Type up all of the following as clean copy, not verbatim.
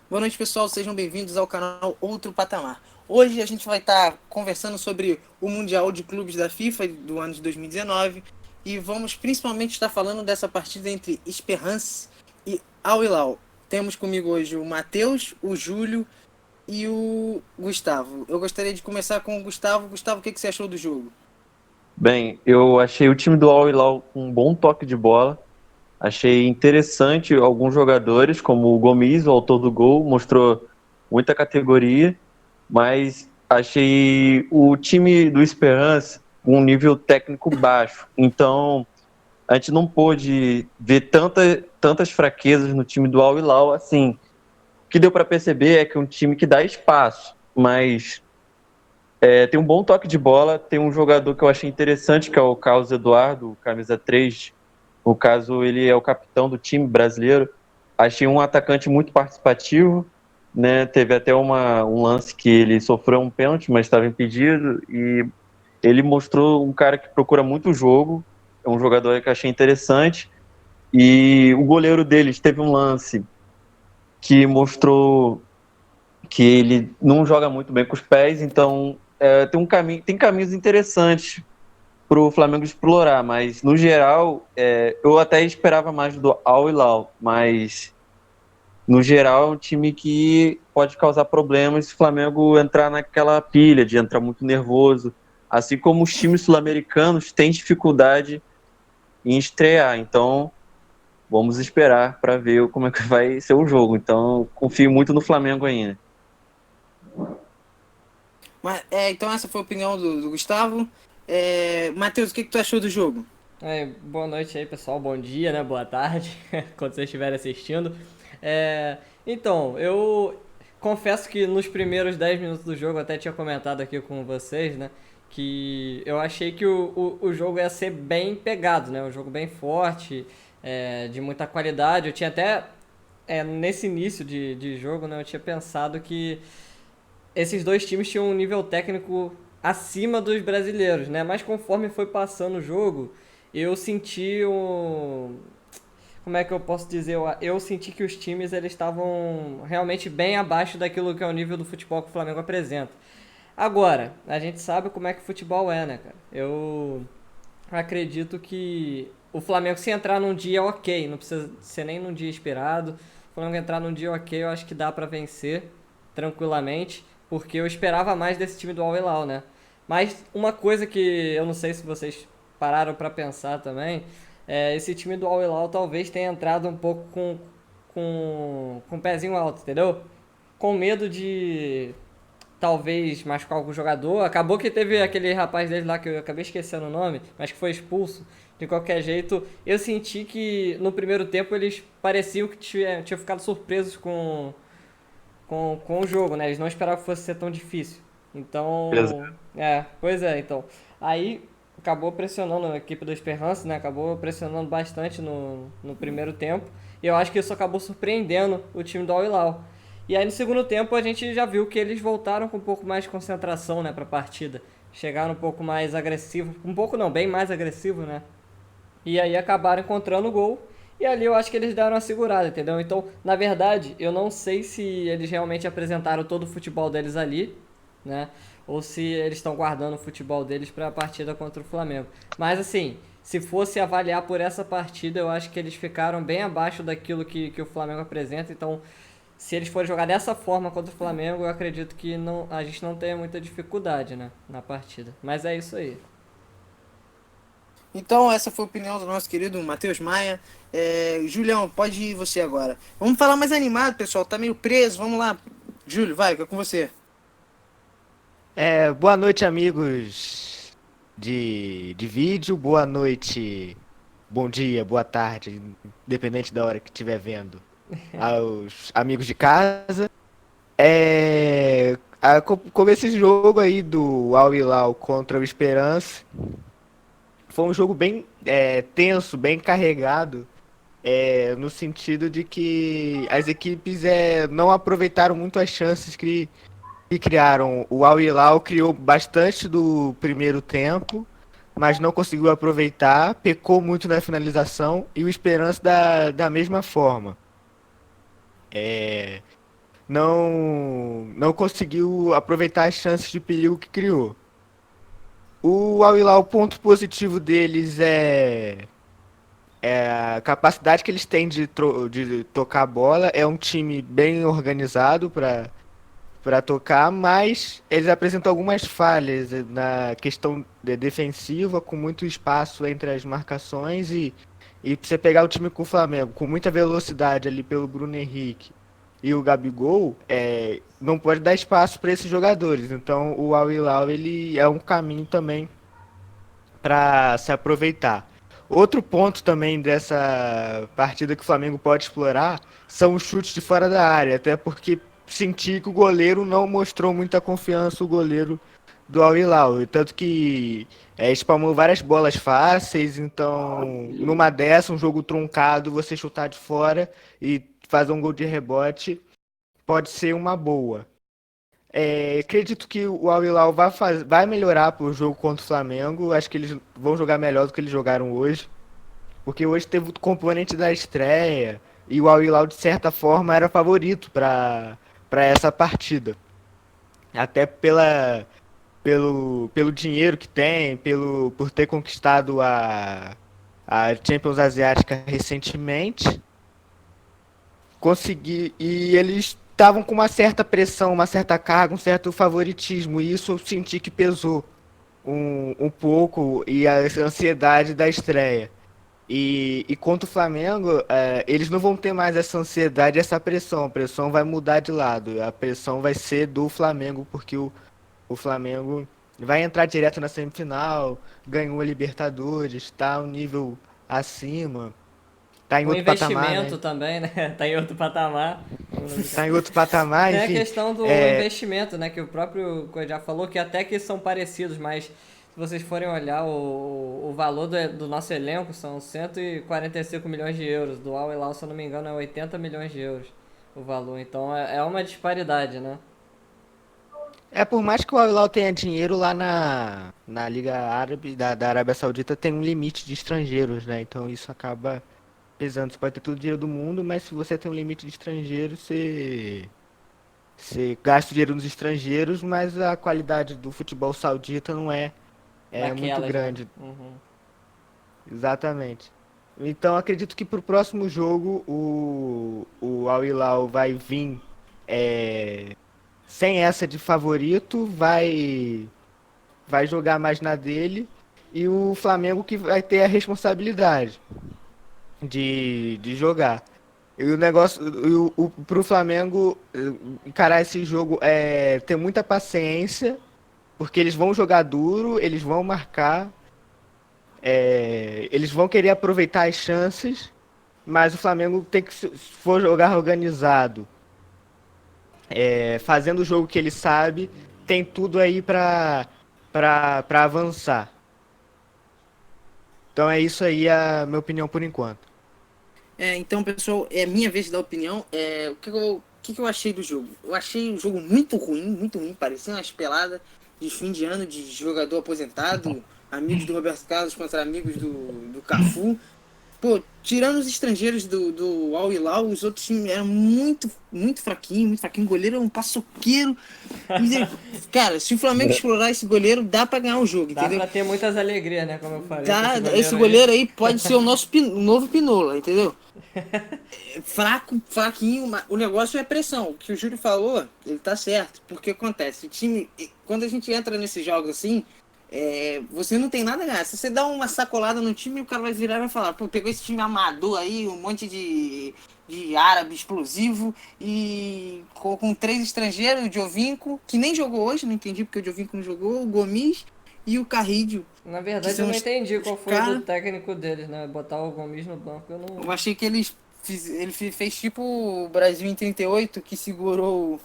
Boa noite, pessoal. Sejam bem-vindos ao canal Outro Patamar. Hoje a gente vai estar conversando sobre o Mundial de Clubes da FIFA do ano de 2019 e vamos principalmente estar falando dessa partida entre Esperance e Al Hilal. Temos comigo hoje o Matheus, o Júlio e o Gustavo. Eu gostaria de começar com o Gustavo. Gustavo, o que você achou do jogo? Bem, eu achei o time do Al Hilal com um bom toque de bola. Achei interessante alguns jogadores, como o Gomis, o autor do gol, mostrou muita categoria, mas achei o time do Esperance com um nível técnico baixo. Então, a gente não pôde ver tantas fraquezas no time do Al Hilal assim. O que deu para perceber é que é um time que dá espaço, mas tem um bom toque de bola, tem um jogador que eu achei interessante, que é o Carlos Eduardo, camisa 3. No caso, ele é o capitão do time brasileiro. Achei um atacante muito participativo, né? Teve até um lance que ele sofreu um pênalti, mas estava impedido. E ele mostrou um cara que procura muito o jogo. É um jogador que eu achei interessante. E o goleiro deles teve um lance que mostrou que ele não joga muito bem com os pés, então tem caminhos interessantes para o Flamengo explorar, mas no geral eu até esperava mais do Al Hilal, mas no geral é um time que pode causar problemas se o Flamengo entrar naquela pilha de entrar muito nervoso, assim como os times sul-americanos têm dificuldade em estrear, então vamos esperar para ver como é que vai ser o jogo. Então confio muito no Flamengo ainda. Então essa foi a opinião do Gustavo. Matheus, o que tu achou do jogo? Boa noite aí, pessoal. Bom dia, né? Boa tarde, quando vocês estiverem assistindo. Então, eu confesso que nos primeiros 10 minutos do jogo, eu até tinha comentado aqui com vocês, né? Que eu achei que o jogo ia ser bem pegado, né? Um jogo bem forte, de muita qualidade. Eu tinha até, nesse início de jogo, né? Eu tinha pensado que esses dois times tinham um nível técnico acima dos brasileiros, né? Mas conforme foi passando o jogo, eu senti um, como é que eu posso dizer? Eu senti que os times eles estavam realmente bem abaixo daquilo que é o nível do futebol que o Flamengo apresenta. Agora, a gente sabe como é que o futebol é, né, cara? Eu acredito que o Flamengo, se entrar num dia ok, não precisa ser nem num dia esperado. O Flamengo entrar num dia ok, eu acho que dá pra vencer tranquilamente, porque eu esperava mais desse time do Al Hilal, né? Mas uma coisa que eu não sei se vocês pararam pra pensar também, esse time do Al Hilal talvez tenha entrado um pouco com o pezinho alto, entendeu? Com medo de talvez machucar algum jogador. Acabou que teve aquele rapaz dele lá que eu acabei esquecendo o nome, mas que foi expulso. De qualquer jeito, eu senti que no primeiro tempo eles pareciam que tinham ficado surpresos com o jogo, né? Eles não esperavam que fosse ser tão difícil. Então, pois é, então. Aí acabou pressionando a equipe do Esperance, né? Acabou pressionando bastante no primeiro tempo. E eu acho que isso acabou surpreendendo o time do Al Hilal. E aí no segundo tempo a gente já viu que eles voltaram com um pouco mais de concentração, né, pra partida. Chegaram um pouco mais agressivo, um pouco não, bem mais agressivo, né? E aí acabaram encontrando o gol. E ali eu acho que eles deram uma segurada, entendeu? Então, na verdade, eu não sei se eles realmente apresentaram todo o futebol deles ali, né? Ou se eles estão guardando o futebol deles para a partida contra o Flamengo. Mas assim, se fosse avaliar por essa partida, eu acho que eles ficaram bem abaixo daquilo que o Flamengo apresenta. Então, se eles forem jogar dessa forma contra o Flamengo, eu acredito que não, a gente não tenha muita dificuldade, né, na partida. Mas é isso aí. Então, essa foi a opinião do nosso querido Matheus Maia. Julião, pode ir você agora. Vamos falar mais animado, pessoal. Tá meio preso. Vamos lá. Júlio, vai, é com você. Boa noite, amigos de vídeo. Boa noite, bom dia, boa tarde, independente da hora que estiver vendo, aos amigos de casa. Como esse jogo aí do Al Hilal contra o Esperance foi um jogo bem tenso, bem carregado, no sentido de que as equipes não aproveitaram muito as chances que criaram. O Al Hilal criou bastante do primeiro tempo, mas não conseguiu aproveitar, pecou muito na finalização e o Esperance da mesma forma. não conseguiu aproveitar as chances de perigo que criou. O Al Hilal, o ponto positivo deles é a capacidade que eles têm de tocar a bola. É um time bem organizado para tocar, mas eles apresentam algumas falhas na questão defensiva, com muito espaço entre as marcações e pra você pegar o time com o Flamengo, com muita velocidade ali pelo Bruno Henrique e o Gabigol, não pode dar espaço para esses jogadores. Então o Al Hilal ele é um caminho também para se aproveitar. Outro ponto também dessa partida que o Flamengo pode explorar são os chutes de fora da área, até porque senti que o goleiro não mostrou muita confiança, o goleiro do Al Hilal, e tanto que espalmou várias bolas fáceis, então numa dessa, um jogo truncado, você chutar de fora e fazer um gol de rebote pode ser uma boa. Acredito que o Al Hilal vai melhorar pro jogo contra o Flamengo. Acho que eles vão jogar melhor do que eles jogaram hoje. Porque hoje teve o componente da estreia. E o Al Hilal, de certa forma, era favorito para essa partida. Até pelo dinheiro que tem, por ter conquistado a Champions Asiática recentemente. E eles estavam com uma certa pressão, uma certa carga, um certo favoritismo, e isso eu senti que pesou um pouco, e a ansiedade da estreia. E contra o Flamengo, eles não vão ter mais essa ansiedade, essa pressão. A pressão vai mudar de lado. A pressão vai ser do Flamengo, porque o Flamengo vai entrar direto na semifinal, ganhou a Libertadores, está um nível acima. Tá em O outro patamar, investimento né? também, né? Tá em outro patamar. Tá em outro patamar, Tem a enfim. questão do É, investimento, né? Que o próprio Coelho já falou que até que são parecidos, mas se vocês forem olhar o valor do nosso elenco, são 145 milhões de euros. Do Al Hilal, se eu não me engano, é 80 milhões de euros o valor. Então é uma disparidade, né? por mais que o Al Hilal tenha dinheiro lá na Liga Árabe, da Arábia Saudita, tem um limite de estrangeiros, né? Então isso acaba pesando. Você pode ter todo o dinheiro do mundo, mas se você tem um limite de estrangeiros, você gasta o dinheiro nos estrangeiros, mas a qualidade do futebol saudita não é muito Daquelas, né? grande. Uhum. Exatamente. Então acredito que pro próximo jogo o Al Hilal vai vir sem essa de favorito, vai jogar mais na dele, e o Flamengo que vai ter a responsabilidade de jogar. E o negócio, pro Flamengo encarar esse jogo é ter muita paciência, porque eles vão jogar duro, eles vão marcar, eles vão querer aproveitar as chances, mas o Flamengo tem que, se for jogar organizado, fazendo o jogo que ele sabe, tem tudo aí para avançar. Então é isso aí a minha opinião por enquanto. Então, pessoal, é minha vez de dar opinião. O que eu achei do jogo? Eu achei o jogo muito ruim, parecia umas peladas de fim de ano de jogador aposentado, amigos do Roberto Carlos contra amigos do Cafu. Pô, tirando os estrangeiros do Al Hilal, os outros times eram muito fraquinho, muito fraquinho. O goleiro é um paçoqueiro. Cara, se o Flamengo explorar esse goleiro, dá pra ganhar o jogo, Dá entendeu? pra ter muitas alegrias, né? Como eu falei. Tá, com esse goleiro aí pode ser o o novo Pinola, entendeu? Fraco, fraquinho, mas o negócio é pressão. O que o Júlio falou, ele tá certo. Porque acontece, o time, quando a gente entra nesses jogos assim, você não tem nada a ganhar. Se você dá uma sacolada no time, o cara vai virar e vai falar, pô, pegou esse time amador aí, um monte de árabe explosivo e com 3 estrangeiros, o Giovinco, que nem jogou hoje, não entendi porque o Giovinco não jogou, o Gomis e o Carrídio. Na Que verdade, eu são não os entendi qual foi cara- o técnico deles, né? Botar o Gomes no banco, eu não... Eu achei que ele fez tipo o Brasil em 38, que segurou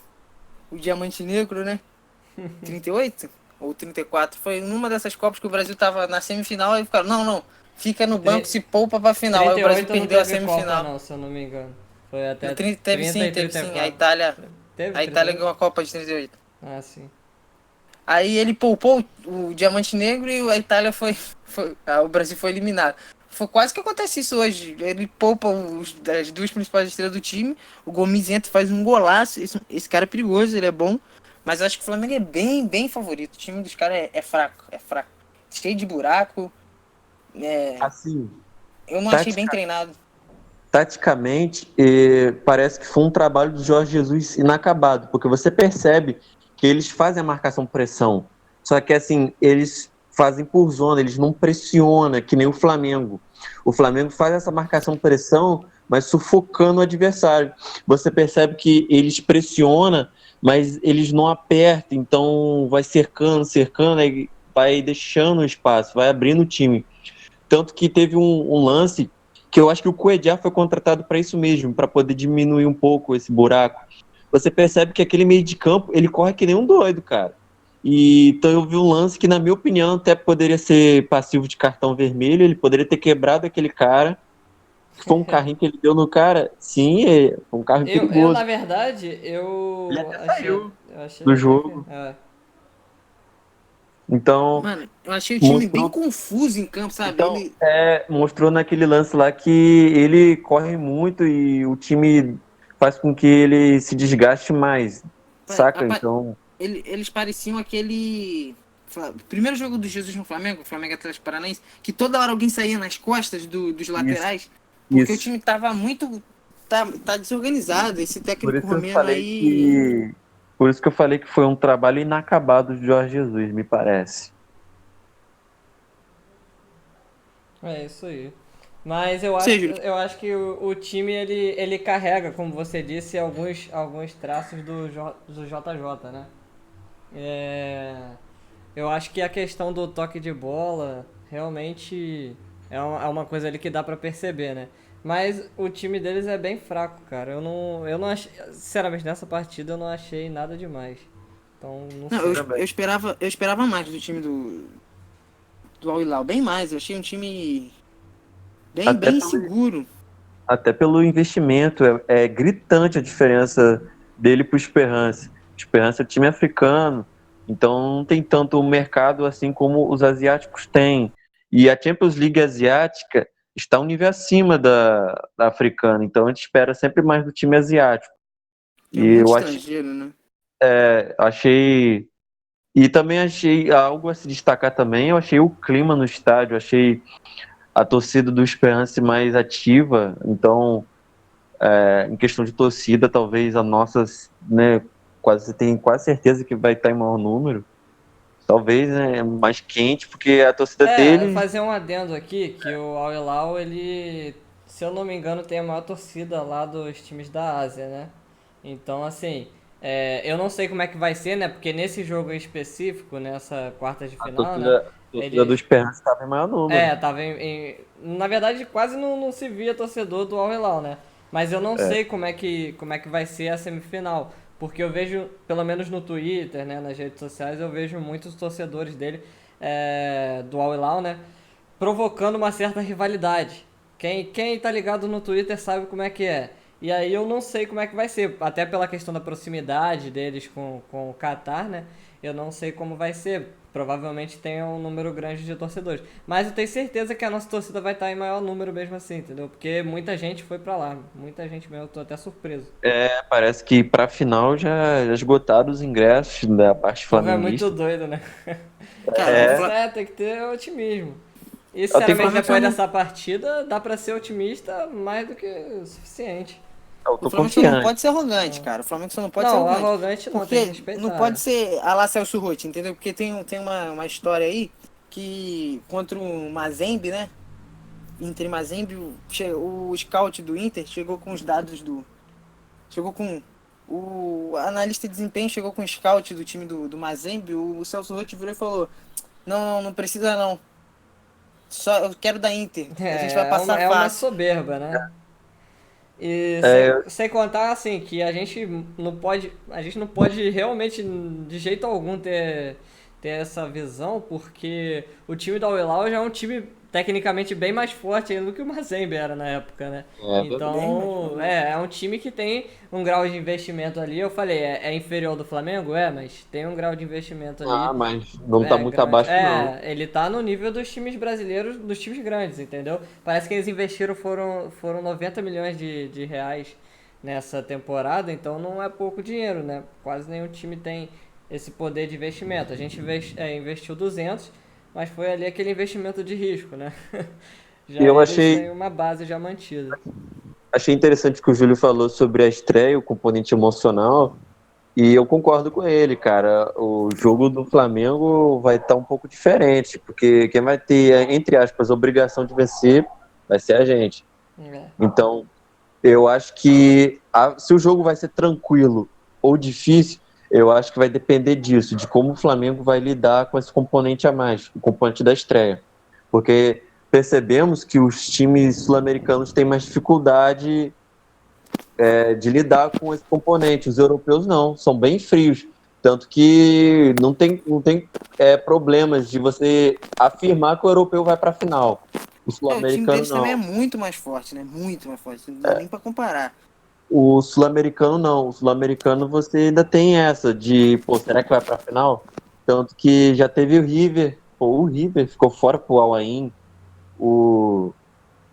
o Diamante Negro, né? 38 ou 34. Foi numa dessas Copas que o Brasil tava na semifinal e ficaram, não, fica no banco, se poupa pra final. Aí o Brasil 38 não perdeu a teve Copa, semifinal. não, se eu não me engano. Foi até No 30, teve 30 sim, e teve sim. 34. A Itália Teve a Itália 38? ganhou a Copa de 38. Ah, sim. Aí ele poupou o Diamante Negro e a Itália o Brasil foi eliminado. Foi quase que acontece isso hoje. Ele poupa as duas principais estrelas do time. O Gomes entra e faz um golaço. Esse cara é perigoso, ele é bom. Mas eu acho que o Flamengo é bem, bem favorito. O time dos caras é fraco, é fraco. Cheio de buraco. Assim, Eu não achei bem treinado. taticamente, parece que foi um trabalho do Jorge Jesus inacabado, porque você percebe que eles fazem a marcação-pressão, só que assim, eles fazem por zona, eles não pressionam, que nem o Flamengo. O Flamengo faz essa marcação-pressão, mas sufocando o adversário. Você percebe que eles pressionam, mas eles não apertam, então vai cercando, aí vai deixando o espaço, vai abrindo o time. Tanto que teve um lance que eu acho que o Cuejá foi contratado para isso mesmo, para poder diminuir um pouco esse buraco. Você percebe que aquele meio de campo, ele corre que nem um doido, cara. E então eu vi um lance que, na minha opinião, até poderia ser passivo de cartão vermelho, ele poderia ter quebrado aquele cara. Foi um carrinho que ele deu no cara, sim, foi um carro Eu, perigoso. na verdade, Ele eu até achei, saiu eu achei do até jogo. que... É. Então, Mano, eu achei o time bem mostrou confuso em campo, sabe? Então, mostrou naquele lance lá que ele corre muito e o time faz com que ele se desgaste mais, saca? Então, Eles pareciam aquele. Primeiro jogo do Jesus no Flamengo, Flamengo Atlético Paranaense, que toda hora alguém saía nas costas dos laterais, porque o isso. time tava muito. Tá desorganizado. Esse Por técnico isso eu romeno falei aí. que, por isso que eu falei que foi um trabalho inacabado de Jorge Jesus, me parece. É isso aí. Mas eu Ou acho, seja, eu acho que o time ele carrega, como você disse, alguns traços do JJ, né? É, eu acho que a questão do toque de bola realmente é uma coisa ali que dá pra perceber, né? Mas o time deles é bem fraco, cara. Eu não achei, sinceramente, nessa partida eu não achei nada demais. Então, não não, sei. eu esperava mais do time do Al Hilal, bem mais. Eu achei um time bem, Até bem pelo, seguro. até pelo investimento, é gritante a diferença dele pro Esperance. O Esperance é time africano, então não tem tanto mercado assim como os asiáticos têm. E a Champions League asiática está um nível acima da africana, então a gente espera sempre mais do time asiático. Tem E muito eu estrangeiro, né? achei. E também achei algo a se destacar também, eu achei o clima no estádio, achei a torcida do Esperance mais ativa, então em questão de torcida, talvez a nossa, né, tem quase certeza que vai estar em maior número. Talvez, né, mais quente, porque a torcida dele, Fazer um adendo aqui, que o Al Hilal, ele, se eu não me engano, tem a maior torcida lá dos times da Ásia, né? Então, assim, eu não sei como é que vai ser, né? Porque nesse jogo em específico, nessa quartas de a final, né? torcida do Eles, Esperance estava em maior número. tava na verdade, quase não se via torcedor do Al Hilal, né? Mas eu não É, sei como é que vai ser a semifinal. Porque eu vejo, pelo menos no Twitter, né, nas redes sociais, eu vejo muitos torcedores dele, do Al Hilal, né, provocando uma certa rivalidade. Quem tá ligado no Twitter sabe como é que é. E aí eu não sei como é que vai ser, até pela questão da proximidade deles com o Qatar, né? Eu não sei como vai ser. Provavelmente tem um número grande de torcedores. Mas eu tenho certeza que a nossa torcida vai estar em maior número mesmo assim, entendeu? Porque muita gente foi pra lá. Muita gente mesmo, eu tô até surpreso. parece que para a final já esgotaram os ingressos da parte O povo é muito flamenguista. doido, né? Cara, Mas tem que ter otimismo. E Eu tenho, sinceramente, depois dessa partida, dá pra ser otimista mais do que o suficiente. eu o tô Flamengo só não confiante. pode ser arrogante, cara. O Flamengo só não pode ser Não, arrogante. arrogante não, tem que Porque respeitar. não pode ser a lá Celso Roth, entendeu? Porque tem uma história aí que contra o Mazembe, né? Inter e Mazembe, o scout do Inter chegou com os dados do. Chegou com. O analista de desempenho chegou com o scout do time do Mazembe. O Celso Roth virou e falou: não precisa não. Só eu quero da Inter. A gente vai passar É uma fácil. soberba, né? E É, sem contar, assim, que a gente não pode realmente, de jeito algum, ter essa visão, porque o time da Al Hilal já é um time tecnicamente bem mais forte ainda do que o Mazembe era na época, né? É Então, é um time que tem um grau de investimento ali. Eu falei, é inferior do Flamengo? É, mas tem um grau de investimento ali mas não tá muito grande. abaixo, não. Ele tá no nível dos times brasileiros, dos times grandes, entendeu? Parece que eles investiram, foram 90 milhões de reais nessa temporada, então não é pouco dinheiro, né? Quase nenhum time tem esse poder de investimento. A gente investiu 200, mas foi ali aquele investimento de risco, né? E Já eu eles achei, têm uma base já mantida. achei interessante que o Júlio falou sobre a estreia, o componente emocional, e eu concordo com ele, cara. O jogo do Flamengo vai estar um pouco diferente, porque quem vai ter, entre aspas, a obrigação de vencer vai ser a gente. É. Então, eu acho que se o jogo vai ser tranquilo ou difícil, eu acho que vai depender disso, de como o Flamengo vai lidar com esse componente a mais, o componente da estreia. Porque percebemos que os times sul-americanos têm mais dificuldade de lidar com esse componente. Os europeus não, são bem frios. Tanto que não tem problemas de você afirmar que o europeu vai para a final. O O time sul-americano deles também é não. muito mais forte, né? Muito mais forte. Não dá nem pra comparar. O sul-americano não. O sul-americano você ainda tem essa de, pô, será que vai para a final? Tanto que já teve o River. Pô, o River ficou fora pro Al-Ain. O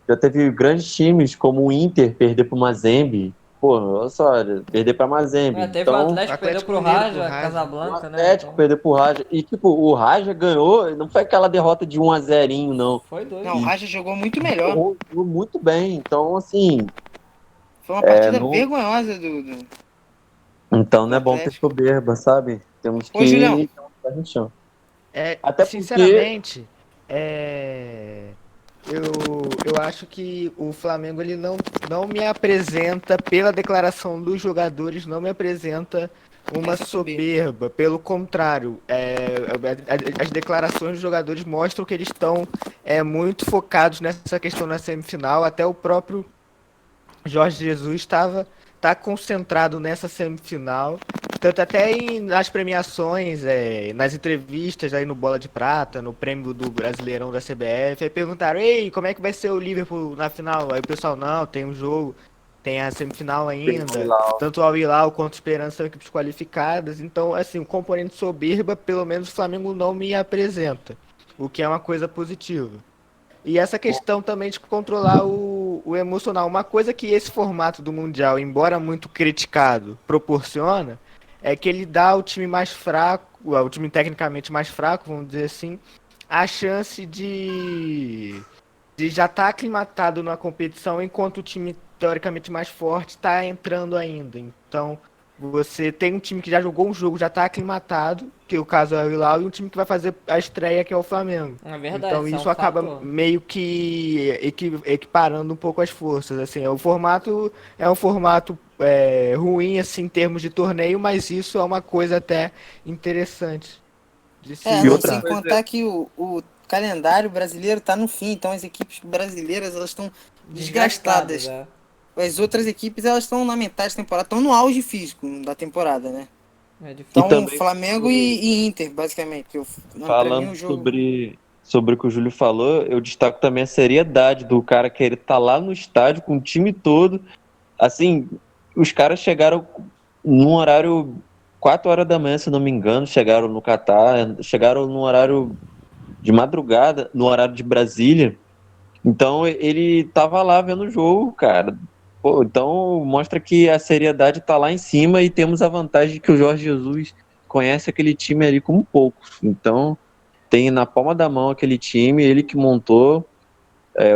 Já teve grandes times como o Inter perder para o Mazembe. Pô, olha só, perder para Mazembe. Teve o Então, O Atlético que perdeu Atlético pro Mineiro pro Raja, Raja. o Casablanca, né? Atlético Então, perder para o Raja. E, tipo, o Raja ganhou, não foi aquela derrota de 1-0, não. foi doido. Não, o E Raja jogou muito melhor. jogou muito bem. Então, assim, Foi uma partida não, vergonhosa então do não é bom ter Atlético. soberba, sabe? Temos Ô, Julião, que dar um pé no chão. Até porque, Sinceramente, eu acho que o Flamengo ele não me apresenta, pela declaração dos jogadores, não me apresenta uma essa soberba. soberba. Pelo contrário, as declarações dos jogadores mostram que eles estão muito focados nessa questão na semifinal. Até o próprio Jorge Jesus tá concentrado nessa semifinal. Tanto até nas premiações, nas entrevistas aí no Bola de Prata, no prêmio do Brasileirão da CBF, aí perguntaram, ei, como é que vai ser o Liverpool na final? Aí o pessoal, não, tem um jogo, tem a semifinal tem o ainda, Hilal. tanto o Al Hilal quanto o Esperança são equipes qualificadas, então, assim, o componente soberba, pelo menos o Flamengo não me apresenta, o que é uma coisa positiva. E essa questão também de controlar o emocional. Uma coisa que esse formato do Mundial, embora muito criticado, proporciona, é que ele dá ao time mais fraco, ao time tecnicamente mais fraco, vamos dizer assim, a chance de já estar aclimatado na competição, enquanto o time teoricamente mais forte está entrando ainda. Então, você tem um time que já jogou um jogo, já está aclimatado, que o caso é o Hilal, e um time que vai fazer a estreia, que é o Flamengo. É verdade, Então isso é um isso acaba fator. meio que equiparando um pouco as forças. Assim, o formato é um formato ruim assim, em termos de torneio, mas isso é uma coisa até interessante de se E Não, outra sem notar. contar coisa, que o calendário brasileiro tá no fim, então as equipes brasileiras elas estão Desgastadas, desgastadas. As outras equipes elas estão na metade da temporada, estão no auge físico da temporada, né? É e difícil. Então também Flamengo e Inter, basicamente. Não, pra mim falando o jogo. sobre o que o Júlio falou, eu destaco também a seriedade do cara querer estar lá no estádio com o time todo. Assim, os caras chegaram num horário 4 horas da manhã, se não me engano, chegaram no Catar, chegaram no horário de madrugada, no horário de Brasília. Então ele tava lá vendo o jogo, cara. Pô, então mostra que a seriedade tá lá em cima e temos a vantagem de que o Jorge Jesus conhece aquele time ali como poucos. Então tem na palma da mão aquele time, ele que montou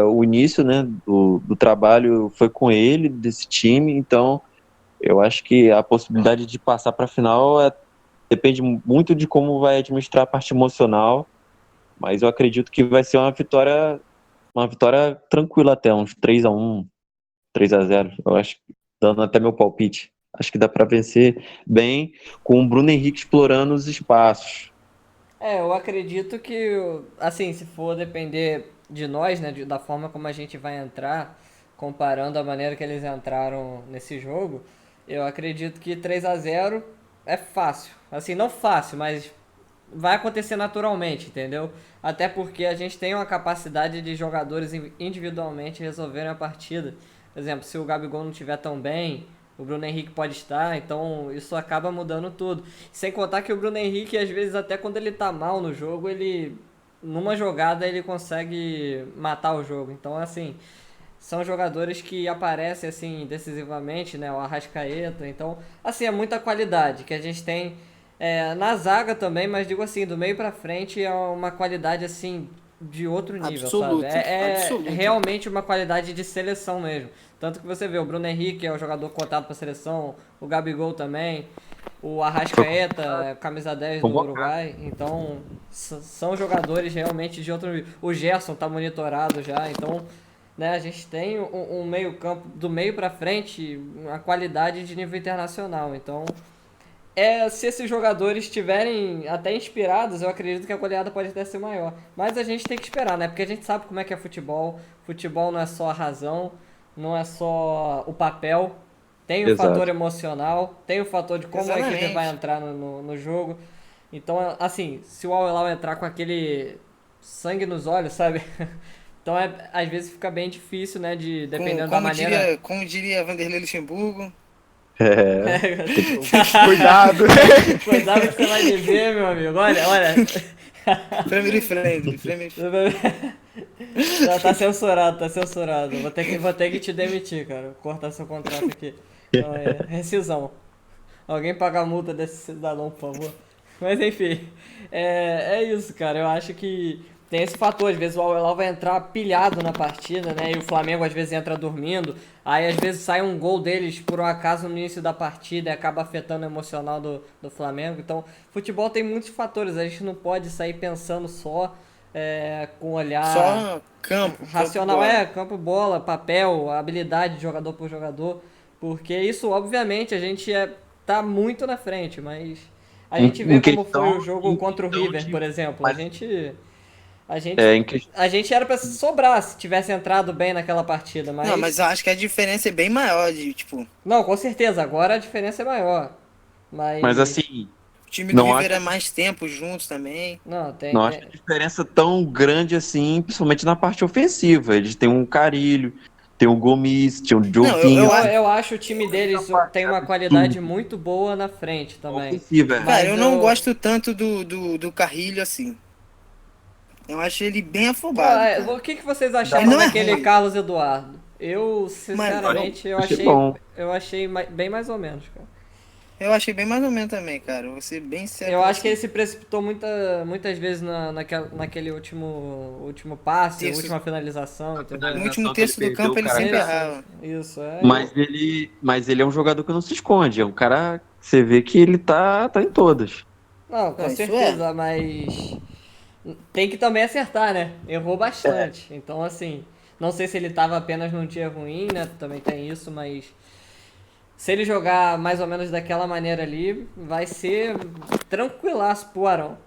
o início, né, do trabalho foi com ele, desse time. Então eu acho que a possibilidade de passar para a final depende muito de como vai administrar a parte emocional, mas eu acredito que vai ser uma vitória tranquila até, uns 3-1, 3-0. Eu acho, dando até meu palpite. Acho que dá para vencer bem com o Bruno Henrique explorando os espaços. Eu acredito que, assim, se for depender de nós, né, da forma como a gente vai entrar, comparando a maneira que eles entraram nesse jogo, eu acredito que 3-0 é fácil. Assim, não fácil, mas vai acontecer naturalmente, entendeu? Até porque a gente tem uma capacidade de jogadores individualmente resolverem a partida. Por exemplo, se o Gabigol não estiver tão bem, o Bruno Henrique pode estar, então isso acaba mudando tudo. Sem contar que o Bruno Henrique, às vezes, até quando ele tá mal no jogo, ele numa jogada ele consegue matar o jogo. Então, assim, são jogadores que aparecem assim decisivamente, né? O Arrascaeta. Então, assim, é muita qualidade que a gente tem na zaga também, mas digo assim, do meio pra frente é uma qualidade assim de outro nível, sabe? Absoluto, É absoluto. realmente uma qualidade de seleção mesmo. Tanto que você vê o Bruno Henrique é o jogador cotado pra seleção, o Gabigol também, o Arrascaeta, camisa 10 do Convocado. Uruguai. Então, são jogadores realmente de outro nível. O Gerson tá monitorado já, então, né, a gente tem um meio-campo do meio pra frente, uma qualidade de nível internacional. Então, se esses jogadores estiverem até inspirados, eu acredito que a goleada pode até ser maior. Mas a gente tem que esperar, né? Porque a gente sabe como é que é futebol. Futebol não é só a razão, não é só o papel. Tem o Exato. fator emocional, tem o fator de como a equipe Exatamente. vai entrar no jogo. Então, assim, se o Al Hilal entrar com aquele sangue nos olhos, sabe? Então, às vezes fica bem difícil, né? Dependendo da maneira. Como diria Vanderlei Luxemburgo, É, Cuidado. Cuidado que você vai dizer, meu amigo. Olha. family friendly, family Tá censurado, tá censurado. Vou ter que te demitir, cara. Vou cortar seu contrato aqui. Então, rescisão. Alguém paga a multa desse cidadão, por favor. Mas enfim, é isso, cara. Eu acho que tem esse fator. Às vezes o Al Hilal vai entrar pilhado na partida, né? E o Flamengo às vezes entra dormindo. Aí às vezes sai um gol deles por um acaso no início da partida e acaba afetando o emocional do Flamengo. Então, futebol tem muitos fatores. A gente não pode sair pensando só com olhar só campo. racional. bola. Campo, bola, papel, habilidade de jogador por jogador. Porque isso, obviamente, a gente tá muito na frente, mas a gente vê em como foi questão, o jogo em contra o questão River, de, por exemplo. A mas, gente, a é, gente, em que- a gente era pra sobrar se tivesse entrado bem naquela partida, Não, mas eu acho que a diferença é bem maior de, tipo, Não, com certeza, agora a diferença é maior. mas Mas. assim, o time do não River acho, é mais tempo juntos também. Não, não acho a diferença tão grande assim, principalmente na parte ofensiva. Eles têm um Carilho, tem o Gomes, tem o Não, Dioguinho. Eu acho o time deles tem uma qualidade muito boa na frente também. Ofensiva, cara, Mas eu não gosto tanto do Carrilho assim. Eu acho ele bem afobado, cara. O que vocês Ele acharam não é daquele ruim. Carlos Eduardo? Eu, Mano, sinceramente, eu achei achei, bom. eu achei bem mais ou menos, cara. eu achei bem mais ou menos também, cara. Vou ser bem sério. Eu com acho que você. ele se precipitou muitas vezes naquele último passe, Terço. última finalização, entendeu? No último que ele terço do perdeu, campo ele cara. sempre Isso, errava. isso, Mas ele é um jogador que não se esconde. É um cara que você vê que ele tá em todas. Não, com Não, isso certeza, mas tem que também acertar, né? Errou bastante. Então, assim, não sei se ele tava apenas num dia ruim, né? Também tem isso, mas se ele jogar mais ou menos daquela maneira ali, vai ser tranquilaço pro Arão.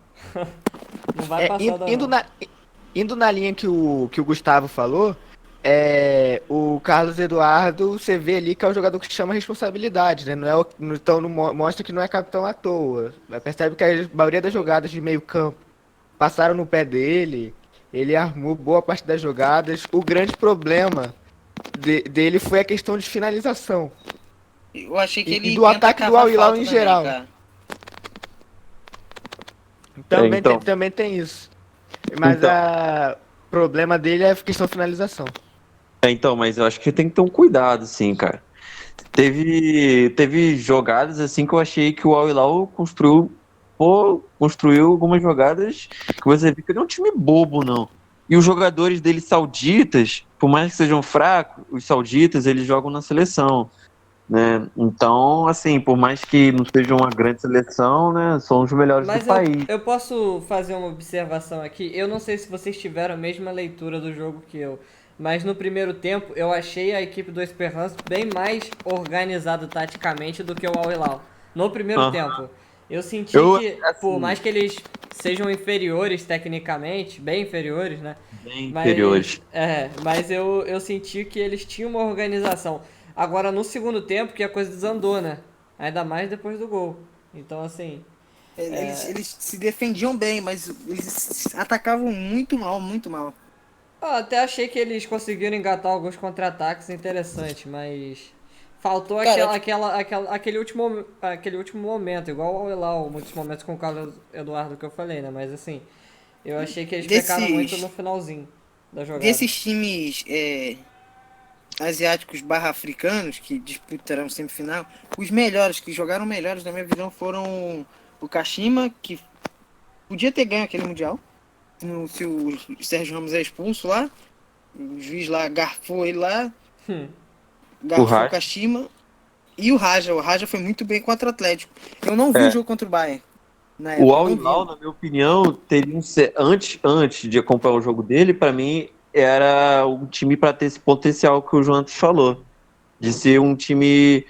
Não vai passar da Indo não. indo na linha que o Gustavo falou, o Carlos Eduardo, você vê ali que é um jogador que chama responsabilidade, né? Não é então mostra que não é capitão à toa. Percebe que a maioria das jogadas de meio campo passaram no pé dele, ele armou boa parte das jogadas. O grande problema dele foi a questão de finalização. Eu achei que E ele do tenta ataque do cavar Al Hilal falta em também, geral. cara. Então. Também tem isso. Mas Então. o problema dele é a questão de finalização. Então, mas eu acho que tem que ter um cuidado, sim, cara. Teve jogadas assim que eu achei que o Al Hilal construiu algumas jogadas que você vê que não é um time bobo, não. E os jogadores deles sauditas, por mais que sejam fracos, os sauditas eles jogam na seleção, né? Então, assim, por mais que não seja uma grande seleção, né, são os melhores do Mas país. eu posso fazer uma observação aqui. Eu não sei se vocês tiveram a mesma leitura do jogo que eu. Mas no primeiro tempo eu achei a equipe do Esperance bem mais organizada taticamente do que o Al Hilal. No primeiro Aham. tempo. Eu senti Eu, que, assim, por mais que eles sejam inferiores tecnicamente, bem inferiores, né? bem inferiores. Mas eu senti que eles tinham uma organização. Agora no segundo tempo que a coisa desandou, né? Ainda mais depois do gol. Então assim, Eles se defendiam bem, mas eles atacavam muito mal, muito mal. Eu até achei que eles conseguiram engatar alguns contra-ataques interessantes, mas faltou Cara, aquele último momento, igual lá, muitos momentos com o Carlos Eduardo que eu falei, né? Mas assim, eu achei que eles pecaram muito no desses, finalzinho da jogada. desses times asiáticos barra africanos que disputaram semifinal, os melhores, que jogaram melhores na minha visão, foram o Kashima, que podia ter ganho aquele Mundial, se o Sérgio Ramos é expulso lá, o juiz lá garfou ele lá, O garfou o Raja. Kashima, e o Raja. O Raja foi muito bem contra o Atlético. Eu não vi o jogo contra o Bayern na O época, Al não vi. Hilal, na minha opinião, teria antes de acompanhar o jogo dele, para mim era um time para ter esse potencial que o João falou, de ser um time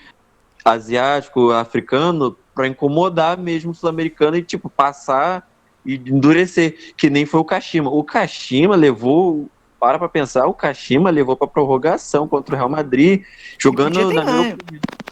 asiático, africano, para incomodar mesmo o sul-americano e tipo passar e endurecer, que nem foi o Kashima. O Kashima levou, para pensar, o Kashima levou para prorrogação contra o Real Madrid, E podia jogando ter ganho.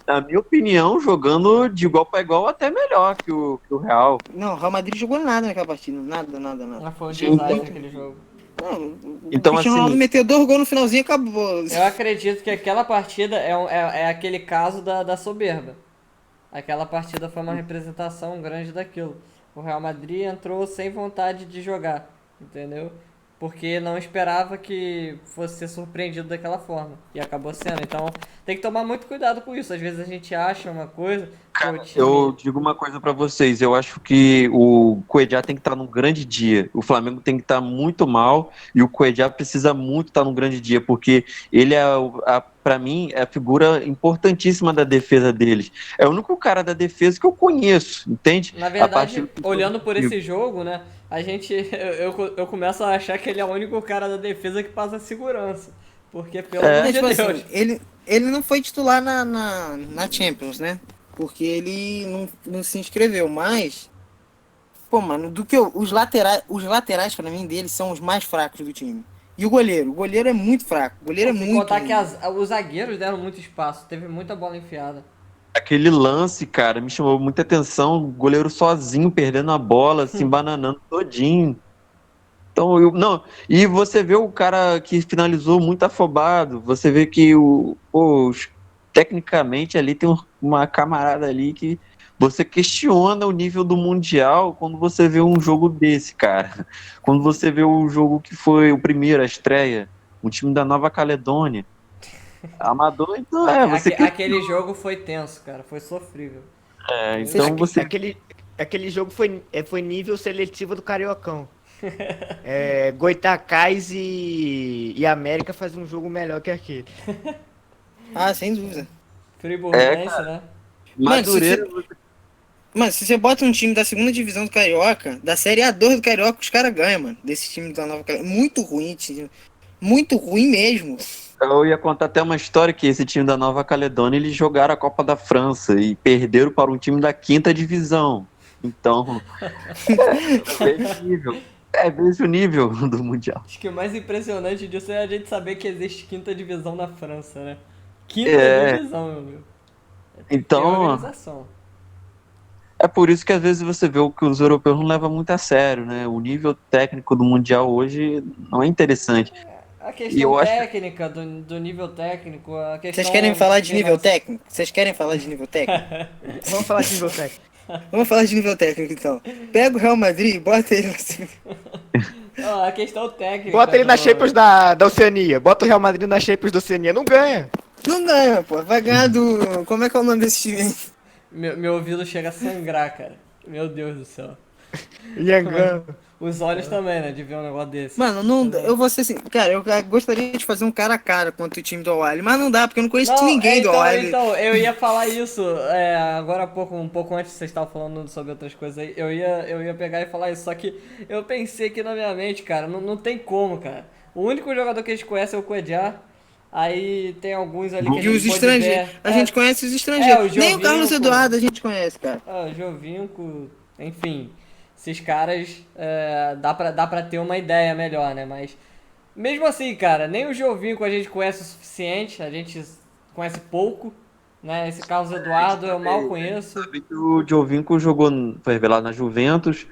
na minha opinião, jogando de igual para igual até melhor que o Real. Não, o Real Madrid jogou nada naquela partida. Nada, nada, nada. Mas foi um Jogou desastre muito. aquele jogo. Não, o Então, Cristiano Ronaldo assim, meteu 2 gols no finalzinho e acabou. Eu acredito que aquela partida é aquele caso da soberba. Aquela partida foi uma representação grande daquilo. O Real Madrid entrou sem vontade de jogar, entendeu? Porque não esperava que fosse ser surpreendido daquela forma. E acabou sendo. Então tem que tomar muito cuidado com isso. Às vezes a gente acha uma coisa, que o eu time. digo uma coisa pra vocês, eu acho que o Cuejá tem que estar num grande dia. O Flamengo tem que estar muito mal e o Cuejá precisa muito estar num grande dia, porque ele é, para mim, é a figura importantíssima da defesa deles. É o único cara da defesa que eu conheço, entende? Na A partir verdade, do olhando por esse jogo, né? A gente. Eu começo a achar que ele é o único cara da defesa que passa segurança. Porque, pelo amor Mas, de tipo Deus. assim, ele não foi titular na Champions, né? Porque ele não se inscreveu, mas. Pô, mano, os laterais pra mim deles são os mais fracos do time. E o goleiro é muito fraco. O goleiro Pô, é sem muito contar que ruim. os zagueiros deram muito espaço, teve muita bola enfiada. Aquele lance, cara, me chamou muita atenção. O goleiro sozinho, perdendo a bola, se embananando todinho. Então, não, e você vê o cara que finalizou muito afobado, você vê que tecnicamente ali tem uma camarada ali que você questiona o nível do Mundial quando você vê um jogo desse, cara. Quando você vê o jogo que foi o primeiro, a estreia, um time da Nova Caledônia. Amador, então você Aquele jogo foi tenso, cara, foi sofrível. então você Aquele jogo foi nível seletivo do Cariocão. Goitacás e América faz um jogo melhor que aquele. Ah, sem dúvida. Friburguense, né? Mano, Madureira, se você bota um time da segunda divisão do Carioca, da Série A2 do Carioca, os caras ganham, mano. Desse time da Nova Caledônia. Muito ruim, time. Muito ruim mesmo. eu ia contar até uma história que esse time da Nova Caledônia eles jogaram a Copa da França e perderam para um time da quinta divisão. Então, veja o nível. Veja o nível do Mundial. Acho que o mais impressionante disso é a gente saber que existe quinta divisão na França, né? Quinta É, divisão, meu amigo. Tem então, organização. é por isso que às vezes você vê o que os europeus não levam muito a sério, né? O nível técnico do Mundial hoje não é interessante. A E questão eu acho que técnica, do nível técnico, a Vocês questão querem falar de em nível relação- técnico? Vocês querem falar de nível técnico? Vamos falar de nível técnico. Vamos falar de nível técnico então. Pega o Real Madrid e bota ele assim. Ah, a questão técnica. Bota ele na do- Champions da Oceania. Bota o Real Madrid na Champions da Oceania. Não ganha. Não ganha, pô. Vai ganhar do. Como é que é o nome desse time? Meu ouvido chega a sangrar, cara. Meu Deus do céu. Yangão. Os olhos também, né? De ver um negócio desse. Mano, não, eu vou ser assim, cara, eu gostaria de fazer um cara a cara contra o time do Al-Ahly, mas não dá, porque eu não conheço ninguém do Al-Ahly. Então, eu ia falar isso agora há pouco, um pouco antes que vocês estavam falando sobre outras coisas aí. Eu ia pegar e falar isso, só que eu pensei aqui na minha mente, cara, não tem como, cara. O único jogador que a gente conhece é o Cuejá. Aí tem alguns ali que a E gente os pode estrangeiros, ver. a gente conhece os estrangeiros. o Nem o Carlos Giovinco. Eduardo a gente conhece, cara. O Giovinco, enfim, esses caras dá pra ter uma ideia melhor, né? Mas mesmo assim, cara, nem o Giovinco a gente conhece o suficiente, a gente conhece pouco, né? Esse Carlos Eduardo eu mal conheço. Sabe que o Giovinco jogou, foi revelado na Juventus,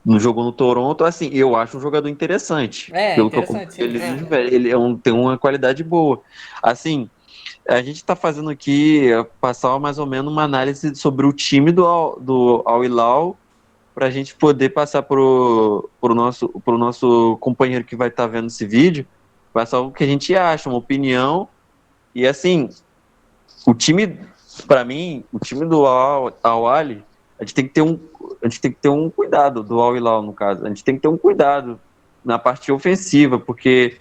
não jogou no Toronto, assim, eu acho um jogador interessante. É, Pelo que eu interessante, acompanho sim. ele no Juventus, ele tem uma qualidade boa. Assim, a gente está fazendo aqui passar mais ou menos uma análise sobre o time do Al Hilal para a gente poder passar pro nosso companheiro que vai estar vendo esse vídeo, passar o que a gente acha, uma opinião. E assim, o time, para mim, o time do Al Ahly, a gente tem que ter um cuidado do Al Hilal, no caso. A gente tem que ter um cuidado na parte ofensiva, porque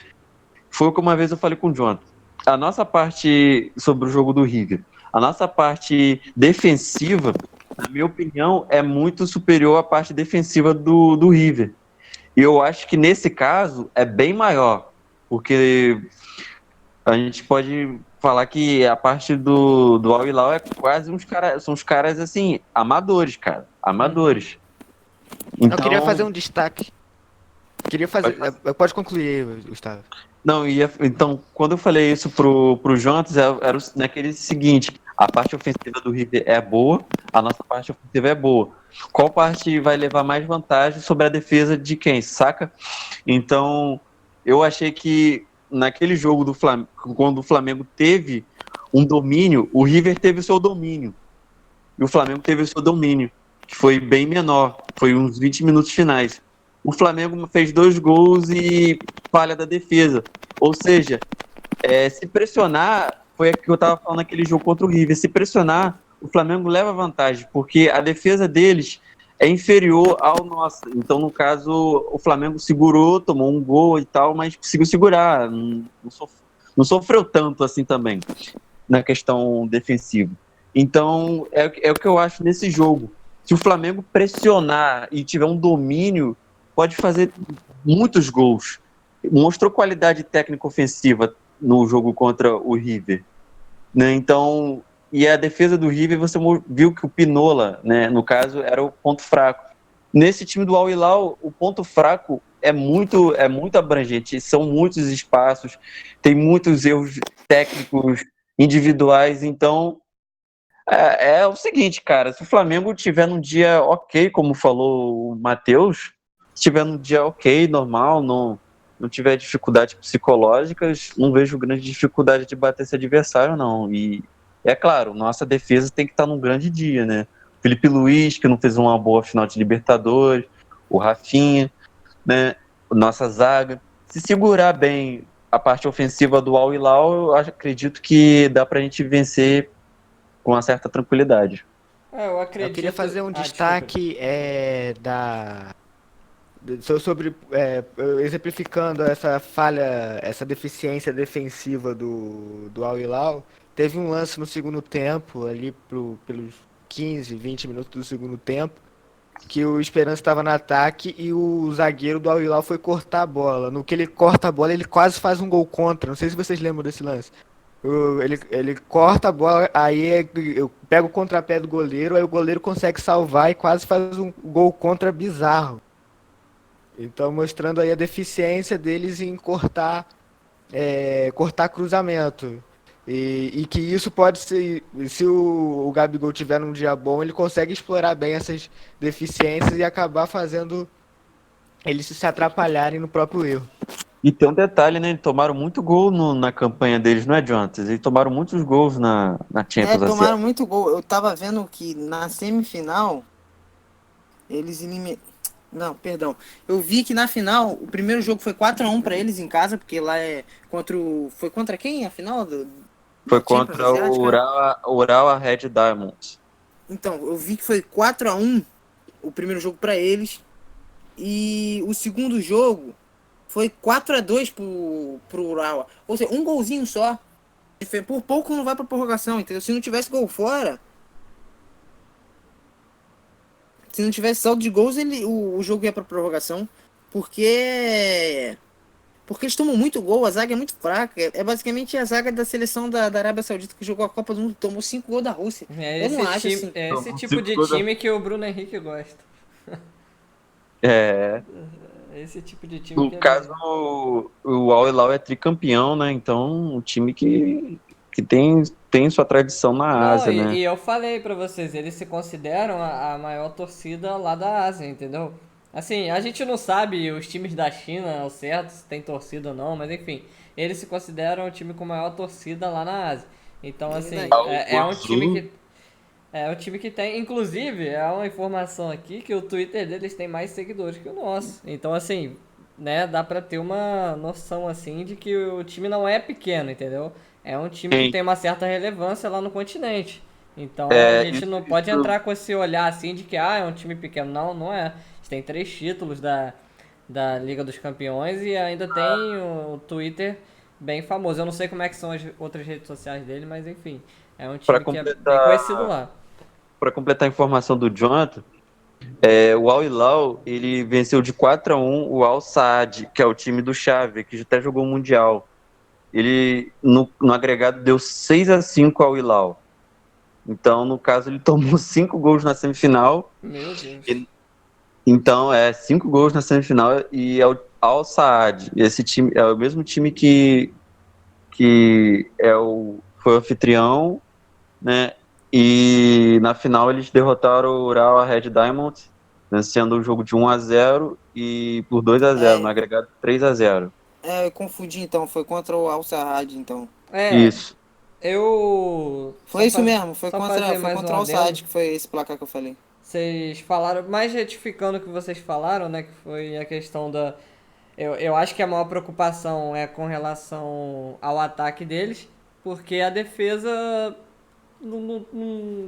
foi o que uma vez eu falei com o Jonathan. A nossa parte sobre o jogo do River, a nossa parte defensiva, na minha opinião, é muito superior à parte defensiva do River. E eu acho que nesse caso é bem maior, porque a gente pode falar que a parte do Al Hilal é quase são uns caras assim, amadores, cara, amadores. Eu queria fazer Então, um destaque. Queria pode fazer. fazer. Pode concluir, Gustavo. Não, então, quando eu falei isso pro Jonas, era naquele seguinte, a parte ofensiva do River é boa, a nossa parte ofensiva é boa. Qual parte vai levar mais vantagem sobre a defesa de quem, saca? Então, eu achei que naquele jogo do Flamengo, quando o Flamengo teve um domínio, o River teve o seu domínio, e o Flamengo teve o seu domínio, que foi bem menor, foi uns 20 minutos finais. O Flamengo fez 2 gols e falha da defesa. Ou seja, se pressionar, foi o que eu estava falando naquele jogo contra o River, se pressionar, o Flamengo leva vantagem, porque a defesa deles é inferior ao nosso. Então, no caso, o Flamengo segurou, tomou um gol e tal, mas conseguiu segurar, não sofreu tanto assim também, na questão defensiva. Então, é o que eu acho nesse jogo. Se o Flamengo pressionar e tiver um domínio, pode fazer muitos gols. Mostrou qualidade técnica ofensiva no jogo contra o River, né? Então, e a defesa do River, você viu que o Pinola, né, no caso, era o ponto fraco. Nesse time do Al Hilal, o ponto fraco é muito abrangente, são muitos espaços, tem muitos erros técnicos individuais, então é o seguinte, cara, se o Flamengo tiver num dia ok, como falou o Matheus, se tiver num dia ok, normal, não tiver dificuldades psicológicas, não vejo grande dificuldade de bater esse adversário, não. E é claro, nossa defesa tem que estar num grande dia, né? Felipe Luiz, que não fez uma boa final de Libertadores, o Rafinha, né? Nossa zaga. Se segurar bem a parte ofensiva do Al Hilal, eu acredito que dá pra gente vencer com uma certa tranquilidade. Eu Eu queria acredito. fazer um Desculpa. destaque sobre exemplificando essa falha, essa deficiência defensiva do Al Hilal. Teve um lance no segundo tempo, ali pelos 15, 20 minutos do segundo tempo, que o Esperança estava no ataque e o zagueiro do Al Hilal foi cortar a bola. No que ele corta a bola, ele quase faz um gol contra. Não sei se vocês lembram desse lance. Ele corta a bola, aí eu pego o contrapé do goleiro, aí o goleiro consegue salvar e quase faz um gol contra bizarro. Então, mostrando aí a deficiência deles em cortar cruzamento. E que isso pode ser, se o Gabigol tiver num dia bom, ele consegue explorar bem essas deficiências e acabar fazendo eles se atrapalharem no próprio erro. E tem um detalhe, né? Eles tomaram muito gol na campanha deles, não é, Jonathan? Eles tomaram muitos gols na Champions. Tomaram muito gol. Eu tava vendo que na semifinal eles eliminaram. Não, perdão. Eu vi que na final o primeiro jogo foi 4-1 pra eles em casa, porque lá é contra o. Foi contra quem a final Foi da Champions contra o Asiática? Urawa Red Diamonds. Então, eu vi que foi 4-1 o primeiro jogo pra eles. E o segundo jogo foi 4-2 pro Urawa. Ou seja, um golzinho só. Por pouco não vai pra prorrogação, entendeu? Se não tivesse gol fora. Se não tivesse saldo de gols, o jogo ia pra prorrogação. Porque. Porque eles tomam muito gol, a zaga é muito fraca. É basicamente a zaga da seleção da Arábia Saudita que jogou a Copa do Mundo, tomou 5 gols da Rússia. É Eu não acho esse, assim. é esse Então, tipo de tipo da- time que o Bruno Henrique gosta. É, É esse tipo de time no que ele. caso, o Al Hilal é tricampeão, né? Então, um time que que tem sua tradição na Não, Ásia, né? e eu falei pra vocês, eles se consideram a maior torcida lá da Ásia, entendeu? Assim, a gente não sabe os times da China ao certo, se tem torcida ou não, mas enfim, eles se consideram o time com maior torcida lá na Ásia. Então, assim, Verdade. O é um time Guangzhou, que é o time que tem, inclusive, é uma informação aqui que o Twitter deles tem mais seguidores que o nosso. Então, assim, né, dá pra ter uma noção, assim, de que o time não é pequeno, entendeu? É um time que quem? tem uma certa relevância lá no continente. Então, a gente não pode Isso, entrar com esse olhar, assim, de que, ah, é um time pequeno. Não, não é. A gente tem 3 títulos da Liga dos Campeões e ainda tem o Twitter bem famoso. Eu não sei como é que são as outras redes sociais dele, mas enfim, é um para time que é bem conhecido completar, lá. para completar a informação do Jonathan, o Al Hilal, ele venceu de 4-1 o Al Saad, que é o time do Xavi, que já até jogou o Mundial. Ele, no agregado, deu 6-5 ao Hilal. Então, no caso, ele tomou 5 gols na semifinal. Meu Deus. E- Então, 5 gols na semifinal e é o Al Saad. Esse time é o mesmo time que foi o anfitrião, né? E na final eles derrotaram o Urawa Red Diamonds, vencendo o jogo de 1-0 e por 2-0, no É, agregado 3-0. eu confundi então, foi contra o Al Sadd, então. É, Isso. eu. Foi isso mesmo, Só fazer foi mais um contra o Al adendo. Sadd que foi esse placar que eu falei. Vocês falaram, mais retificando o que vocês falaram, né? Que foi a questão da. Eu acho que a maior preocupação é com relação ao ataque deles, porque a defesa,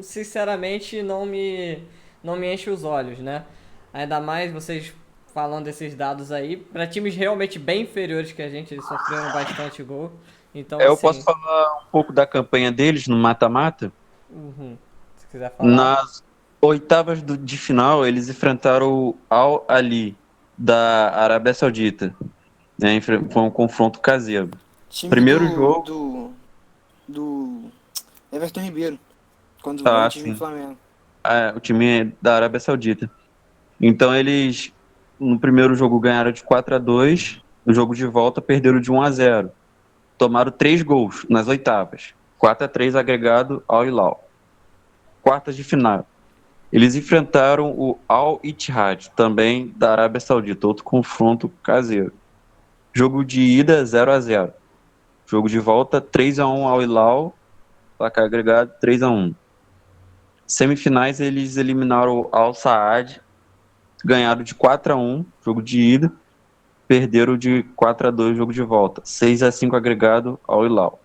sinceramente, não me enche os olhos, né? Ainda mais vocês falando desses dados aí, para times realmente bem inferiores que a gente, eles sofreram bastante gol. Então, Eu posso assim, falar um pouco da campanha deles no mata-mata? uhum, se quiser falar. Nas oitavas de final, eles enfrentaram o Al Ali, da Arábia Saudita. Né? Foi um confronto caseiro. Time Primeiro jogo, do Everton Ribeiro, quando era o time do assim, Flamengo. o time da Arábia Saudita. Então eles, no primeiro jogo, ganharam de 4-2, no jogo de volta, perderam de 1-0. Tomaram 3 gols nas oitavas, 4-3 agregado ao Hilal. Quartas de final. Eles enfrentaram o Al Ittihad, também da Arábia Saudita, outro confronto caseiro. Jogo de ida 0-0. Jogo de volta 3-1 ao Hilal, placar agregado 3-1. Semifinais eles eliminaram o Al Saad, ganharam de 4-1, jogo de ida, perderam de 4-2, jogo de volta, 6-5 agregado ao Hilal.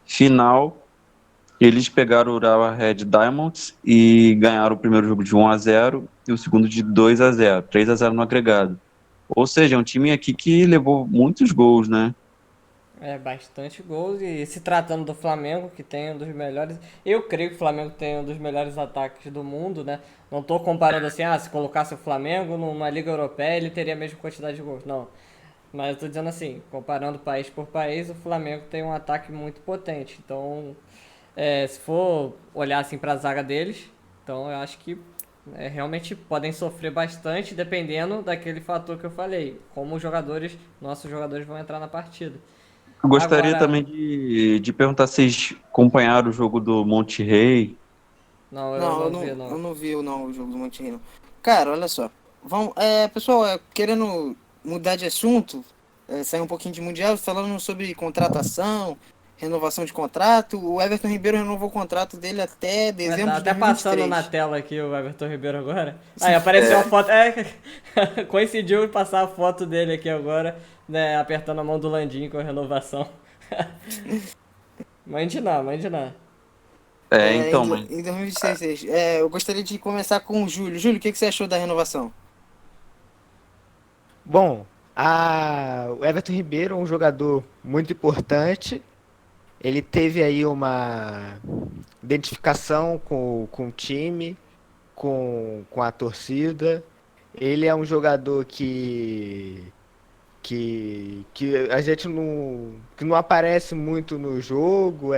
Final, eles pegaram o Urawa Red Diamonds e ganharam o primeiro jogo de 1-0 e o segundo de 2-0, 3-0 no agregado. Ou seja, é um time aqui que levou muitos gols, né? É, bastante gols. E se tratando do Flamengo, que tem um dos melhores. Eu creio que o Flamengo tem um dos melhores ataques do mundo, né? Não tô comparando assim, se colocasse o Flamengo numa Liga Europeia, ele teria a mesma quantidade de gols. Não. Mas eu tô dizendo assim, comparando país por país, o Flamengo tem um ataque muito potente. Então, se for olhar assim pra zaga deles, então eu acho que realmente podem sofrer bastante dependendo daquele fator que eu falei. Como os jogadores, nossos jogadores vão entrar na partida. Eu gostaria Agora, também de perguntar se vocês acompanharam o jogo do Monte Rei. não, eu Não, não vi, eu não. não vi não, o jogo do Monte Rei. Cara, olha só. Vamos, pessoal, querendo mudar de assunto, sair um pouquinho de Mundial, falando sobre contratação, renovação de contrato. O Everton Ribeiro renovou o contrato dele até Mas tá dezembro de até passando na 2023. tela aqui o Everton Ribeiro agora. Aí apareceu a foto. Coincidiu passar a foto dele aqui agora, né? Apertando a mão do Landim com a renovação. Mande não, mande não. Então, mas Em 2026. Eu gostaria de começar com o Júlio. Júlio, o que você achou da renovação? Bom, o Everton Ribeiro é um jogador muito importante. Ele teve aí uma identificação com o time, com a torcida. Ele é um jogador que a gente que não aparece muito no jogo,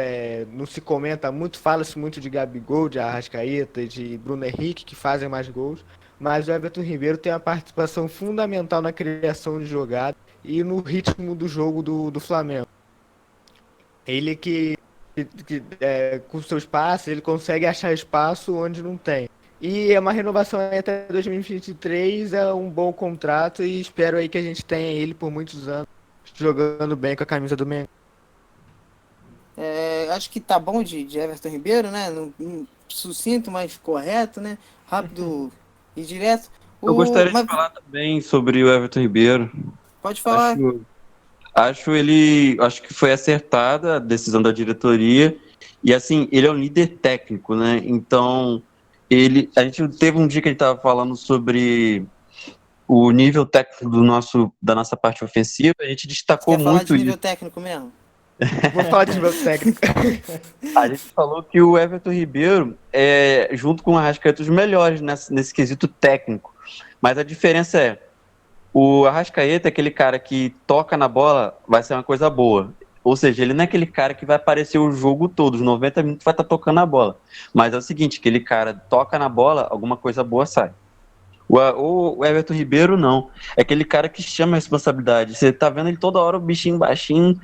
não se comenta muito, fala-se muito de Gabigol, de Arrascaeta, de Bruno Henrique, que fazem mais gols, mas o Everton Ribeiro tem uma participação fundamental na criação de jogada e no ritmo do jogo do Flamengo. Ele que com seus passes, ele consegue achar espaço onde não tem. E é uma renovação aí até 2023, é um bom contrato e espero aí que a gente tenha ele por muitos anos, jogando bem com a camisa do Mengão. Acho que tá bom de Everton Ribeiro, né? Sucinto, mas correto, né? Rápido e direto. Eu gostaria Mas de falar também sobre o Everton Ribeiro. pode falar. Acho que foi acertada a decisão da diretoria. E assim, ele é um líder técnico, né? Então, a gente teve um dia que ele estava falando sobre o nível técnico da nossa parte ofensiva. A gente Você destacou quer falar de muito nível isso. técnico mesmo? Vou falar de nível técnico. A gente falou que o Everton Ribeiro é, junto com o Arrascaeta, os melhores nesse quesito técnico. Mas a diferença é, o Arrascaeta é aquele cara que toca na bola, vai ser uma coisa boa. Ou seja, ele não é aquele cara que vai aparecer o jogo todo, os 90 minutos vai estar tocando a bola. Mas é o seguinte, aquele cara toca na bola, alguma coisa boa sai. O Everton Ribeiro não. É aquele cara que chama a responsabilidade. Você tá vendo ele toda hora, o bichinho baixinho,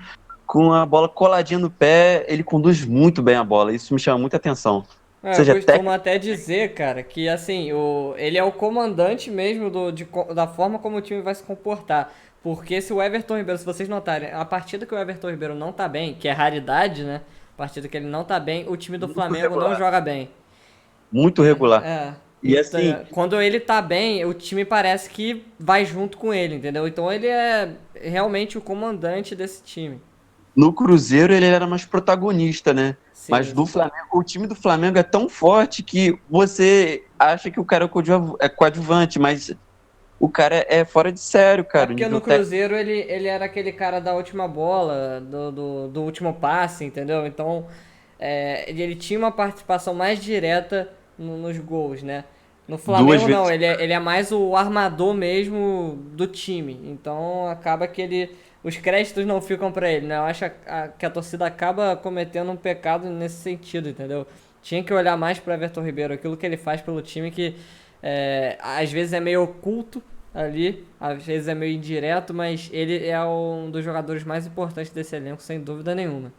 com a bola coladinha no pé, ele conduz muito bem a bola. Isso me chama muita atenção. Ou Eu seja, costumo até dizer, cara, que assim, ele é o comandante mesmo da forma como o time vai se comportar. Porque se o Everton Ribeiro, se vocês notarem, a partida que o Everton Ribeiro não tá bem, que é raridade, né? A partida que ele não tá bem, o time do muito Flamengo não regular. joga bem. Muito regular. E Então, assim, quando ele tá bem, o time parece que vai junto com ele, entendeu? Então ele é realmente o comandante desse time. no Cruzeiro ele era mais protagonista, né? Sim. Mas no Flamengo, o time do Flamengo é tão forte que você acha que o cara é coadjuvante, mas o cara é fora de sério, cara. Porque no Cruzeiro ele era aquele cara da última bola, do último passe, entendeu? Então ele tinha uma participação mais direta nos gols, né? No Flamengo não, ele é mais o armador mesmo do time. Então acaba que os créditos não ficam pra ele, né? Eu acho que a torcida acaba cometendo um pecado nesse sentido, entendeu? Tinha que olhar mais pro Everton Ribeiro, aquilo que ele faz pelo time que às vezes é meio oculto ali, às vezes é meio indireto, mas ele é um dos jogadores mais importantes desse elenco, sem dúvida nenhuma.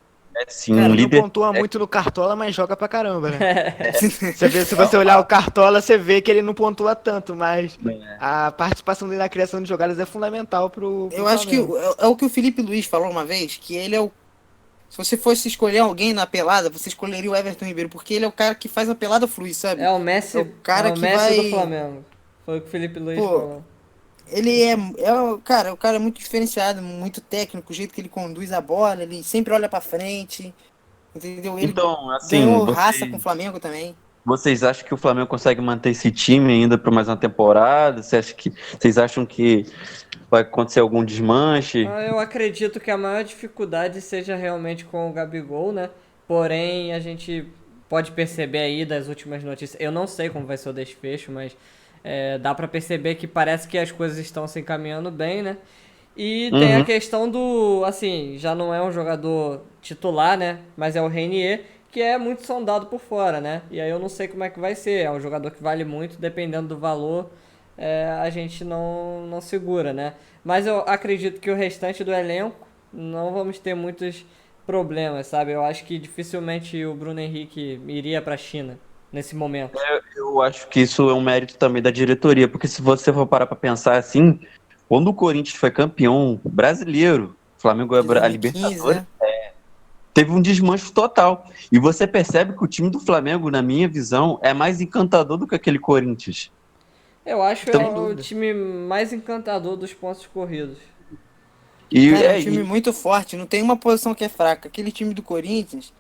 sim, Cara, um não líder. pontua muito no Cartola, mas joga pra caramba, né? Se você olhar o Cartola, você vê que ele não pontua tanto, mas a participação dele na criação de jogadas é fundamental pro Eu acho que Flamengo. é o que o Felipe Luiz falou uma vez, que ele é o... Se você fosse escolher alguém na pelada, você escolheria o Everton Ribeiro, porque ele é o cara que faz a pelada fluir, sabe? É o Messi, É o cara que Messi vai... do Flamengo. Foi o que o Felipe Luiz Pô, falou. Ele o cara é muito diferenciado, muito técnico, o jeito que ele conduz a bola, ele sempre olha pra frente, entendeu? Ele Então, assim, ganhou raça com o Flamengo também. vocês acham que o Flamengo consegue manter esse time ainda por mais uma temporada? Vocês acham que vai acontecer algum desmanche? Eu acredito que a maior dificuldade seja realmente com o Gabigol, né? Porém, a gente pode perceber aí das últimas notícias. Eu não sei como vai ser o desfecho, mas dá pra perceber que parece que as coisas estão se encaminhando bem, né? E tem a questão assim, já não é um jogador titular, né? Mas é o Reinier, que é muito sondado por fora, né? E aí eu não sei como é que vai ser. É um jogador que vale muito, dependendo do valor, a gente não segura, né? Mas eu acredito que o restante do elenco não vamos ter muitos problemas, sabe? Eu acho que dificilmente o Bruno Henrique iria pra China nesse momento. Eu acho que isso é um mérito também da diretoria, porque se você for parar pra pensar assim, quando o Corinthians foi campeão brasileiro, o Flamengo é a 2015, Libertadores, né? teve um desmanche total. E você percebe que o time do Flamengo, na minha visão, é mais encantador do que aquele Corinthians. Eu acho que Então, é o time mais encantador dos pontos corridos. E, Cara, é um e- time muito forte, não tem uma posição que é fraca. Aquele time do Corinthians,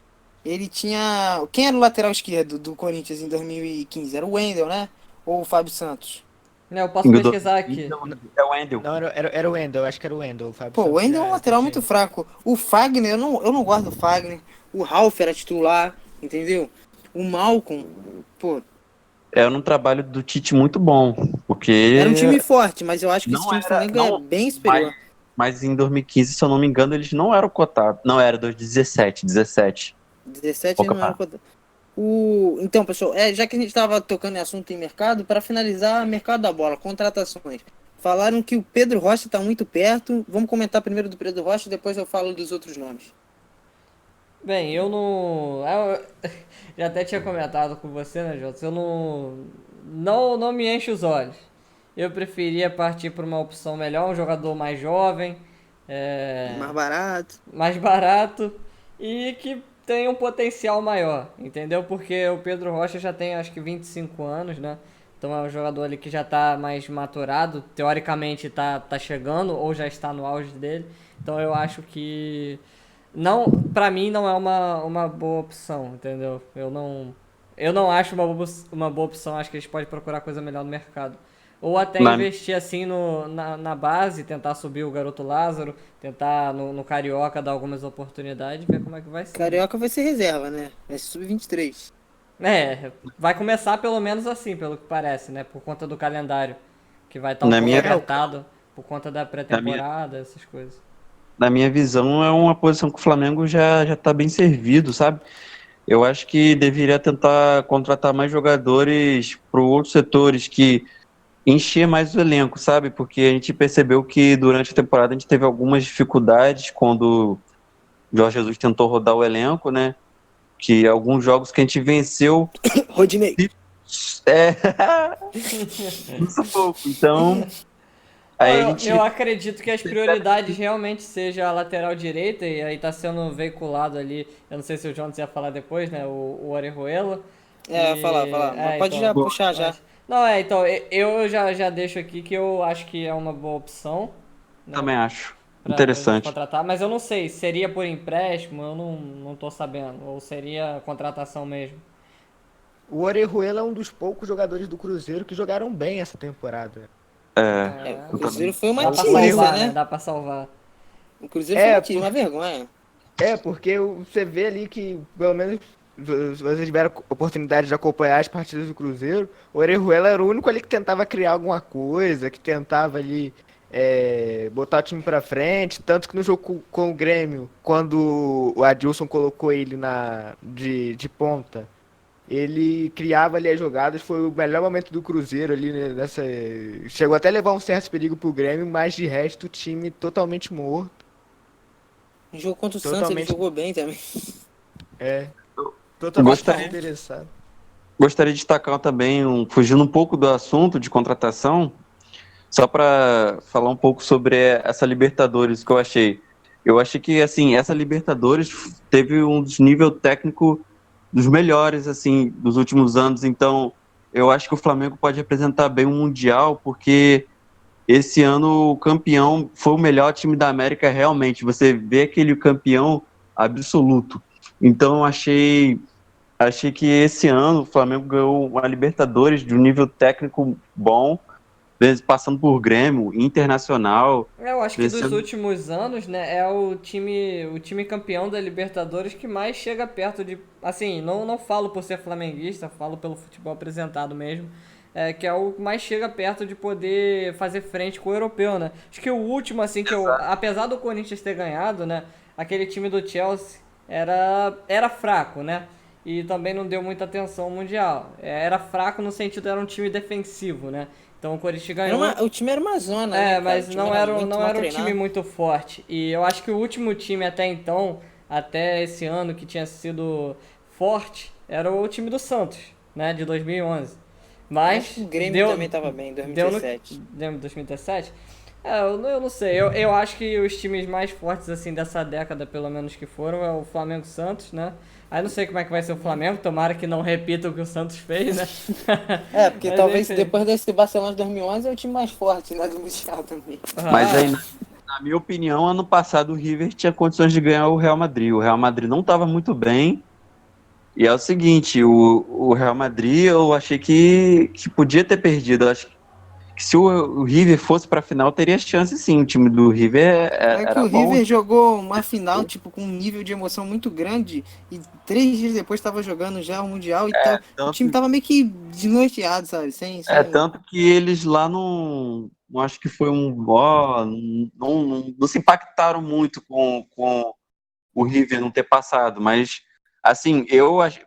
ele tinha... Quem era o lateral esquerdo do Corinthians em 2015? Era o Wendel, né? Ou o Fábio Santos? Eu posso pesquisar aqui. É o Wendel. Não, era o Wendel, acho que era o Wendel. O Fábio Pô, o Santos Wendel é um lateral já muito tinha. fraco. O Fagner, eu não gosto do Fagner. O Ralf era titular, entendeu? O Malcom, pô, Era um trabalho do Tite muito bom, porque era um time forte, mas eu acho que esse não time do era, Flamengo é não, bem superior. mas em 2015, se eu não me engano, eles não eram cotados. Não, era 2017, 17. 17 ele não era cotado. Então, pessoal, já que a gente estava tocando em assunto em mercado, para finalizar, mercado da bola, contratações. Falaram que o Pedro Rocha está muito perto. Vamos comentar primeiro do Pedro Rocha, depois eu falo dos outros nomes. Bem, eu não. Já até tinha comentado com você, né, Jota? Eu não me enche os olhos. Eu preferia partir para uma opção melhor, um jogador mais jovem, é, Mais barato. mais barato e que tem um potencial maior, entendeu? Porque o Pedro Rocha já tem acho que 25 anos, né? Então é um jogador ali que já está mais maturado, teoricamente tá chegando ou já está no auge dele. Então eu acho que não, para mim não é uma boa opção, entendeu? Eu não acho uma boa opção, acho que eles podem procurar coisa melhor no mercado. Ou até Na, investir assim na base, tentar subir o Garoto Lázaro, tentar no Carioca dar algumas oportunidades, ver como é que vai ser, né? Carioca vai ser reserva, né? Vai ser sub-23. É, vai começar pelo menos assim, pelo que parece, né? Por conta do calendário, que vai estar um na pouco minha, apertado por conta da na minha, pré-temporada, essas coisas. na minha visão, é uma posição que o Flamengo já tá bem servido, sabe? Eu acho que deveria tentar contratar mais jogadores para outros setores que encher mais o elenco, sabe? Porque a gente percebeu que durante a temporada a gente teve algumas dificuldades quando o Jorge Jesus tentou rodar o elenco, né? Que alguns jogos que a gente venceu Rodinei. é no sufoco. Então, Ó, aí a eu gente acredito que as prioridades realmente seja a lateral direita, e aí tá sendo veiculado ali, eu não sei se o Jones ia falar depois, né, o Orejuela. Vai falar. Mas pode já Então, puxar já. mas... Não, então, eu já deixo aqui que eu acho que é uma boa opção, né, também acho pra gente interessante. contratar, mas eu não sei, seria por empréstimo, eu não tô sabendo, ou seria contratação mesmo. O Orejuela é um dos poucos jogadores do Cruzeiro que jogaram bem essa temporada. O É, Eu Cruzeiro também. foi uma dá pra tiriça, salvar, né, né? dá pra salvar. O Cruzeiro foi É, uma tiriça, uma vergonha. porque você vê ali que, pelo menos, se vocês tiveram oportunidade de acompanhar as partidas do Cruzeiro, o Orejuela era o único ali que tentava criar alguma coisa, que tentava ali botar o time pra frente, tanto que no jogo com o Grêmio, quando o Adilson colocou ele de ponta, ele criava ali as jogadas, foi o melhor momento do Cruzeiro ali, né, nessa. Chegou até a levar um certo perigo pro Grêmio, mas de resto o time totalmente morto, No jogo contra o Santos ele totalmente, jogou bem também. é, totalmente Gostaria, desinteressado. gostaria de destacar também, fugindo um pouco do assunto de contratação, só para falar um pouco sobre essa Libertadores que eu achei. Eu achei que assim essa Libertadores teve um dos nível técnico dos melhores assim dos últimos anos. Então eu acho que o Flamengo pode representar bem o Mundial, porque esse ano o campeão foi o melhor time da América realmente. Você vê aquele campeão absoluto. Então eu achei que esse ano o Flamengo ganhou uma Libertadores de um nível técnico bom, passando por Grêmio, Internacional, Eu acho que dos vencendo. últimos anos, né, é o time campeão da Libertadores que mais chega perto de. Assim, não falo por ser flamenguista, falo pelo futebol apresentado mesmo. Que é o que mais chega perto de poder fazer frente com o europeu, né? Acho que o último, assim, que eu. Apesar do Corinthians ter ganhado, né? Aquele time do Chelsea era fraco, né? E também não deu muita atenção ao Mundial. Era fraco no sentido, era um time defensivo, né? Então o Corinthians ganhou. O time era uma zona, né, cara? O Mas time era muito não mal era um time treinado. muito forte. E eu acho que o último time até então, até esse ano que tinha sido forte, era o time do Santos, né, de 2011. Acho que Mas o Grêmio também tava bem em deu no 2017. deu em 2017. Eu não sei. Eu acho que os times mais fortes assim dessa década, pelo menos que foram, é o Flamengo e Santos, né? Aí não sei como é que vai ser o Flamengo, tomara que não repita o que o Santos fez, né? Porque Mas talvez enfim. depois desse Barcelona de 2011 é o time mais forte, né, do Mundial também. Mas aí, Ah, na minha opinião, ano passado o River tinha condições de ganhar o Real Madrid. O Real Madrid não estava muito bem. E é o seguinte, o Real Madrid eu achei que podia ter perdido. Eu acho que se o River fosse para a final, teria chance sim. O time do River É que era o bom. River jogou uma final, tipo, com um nível de emoção muito grande e 3 dias depois estava jogando já o Mundial e tal. O time Tanto, tava meio que desnorteado, sabe? tanto que eles lá não acho que foi um. Ó, não se impactaram muito com o River não ter passado, mas assim,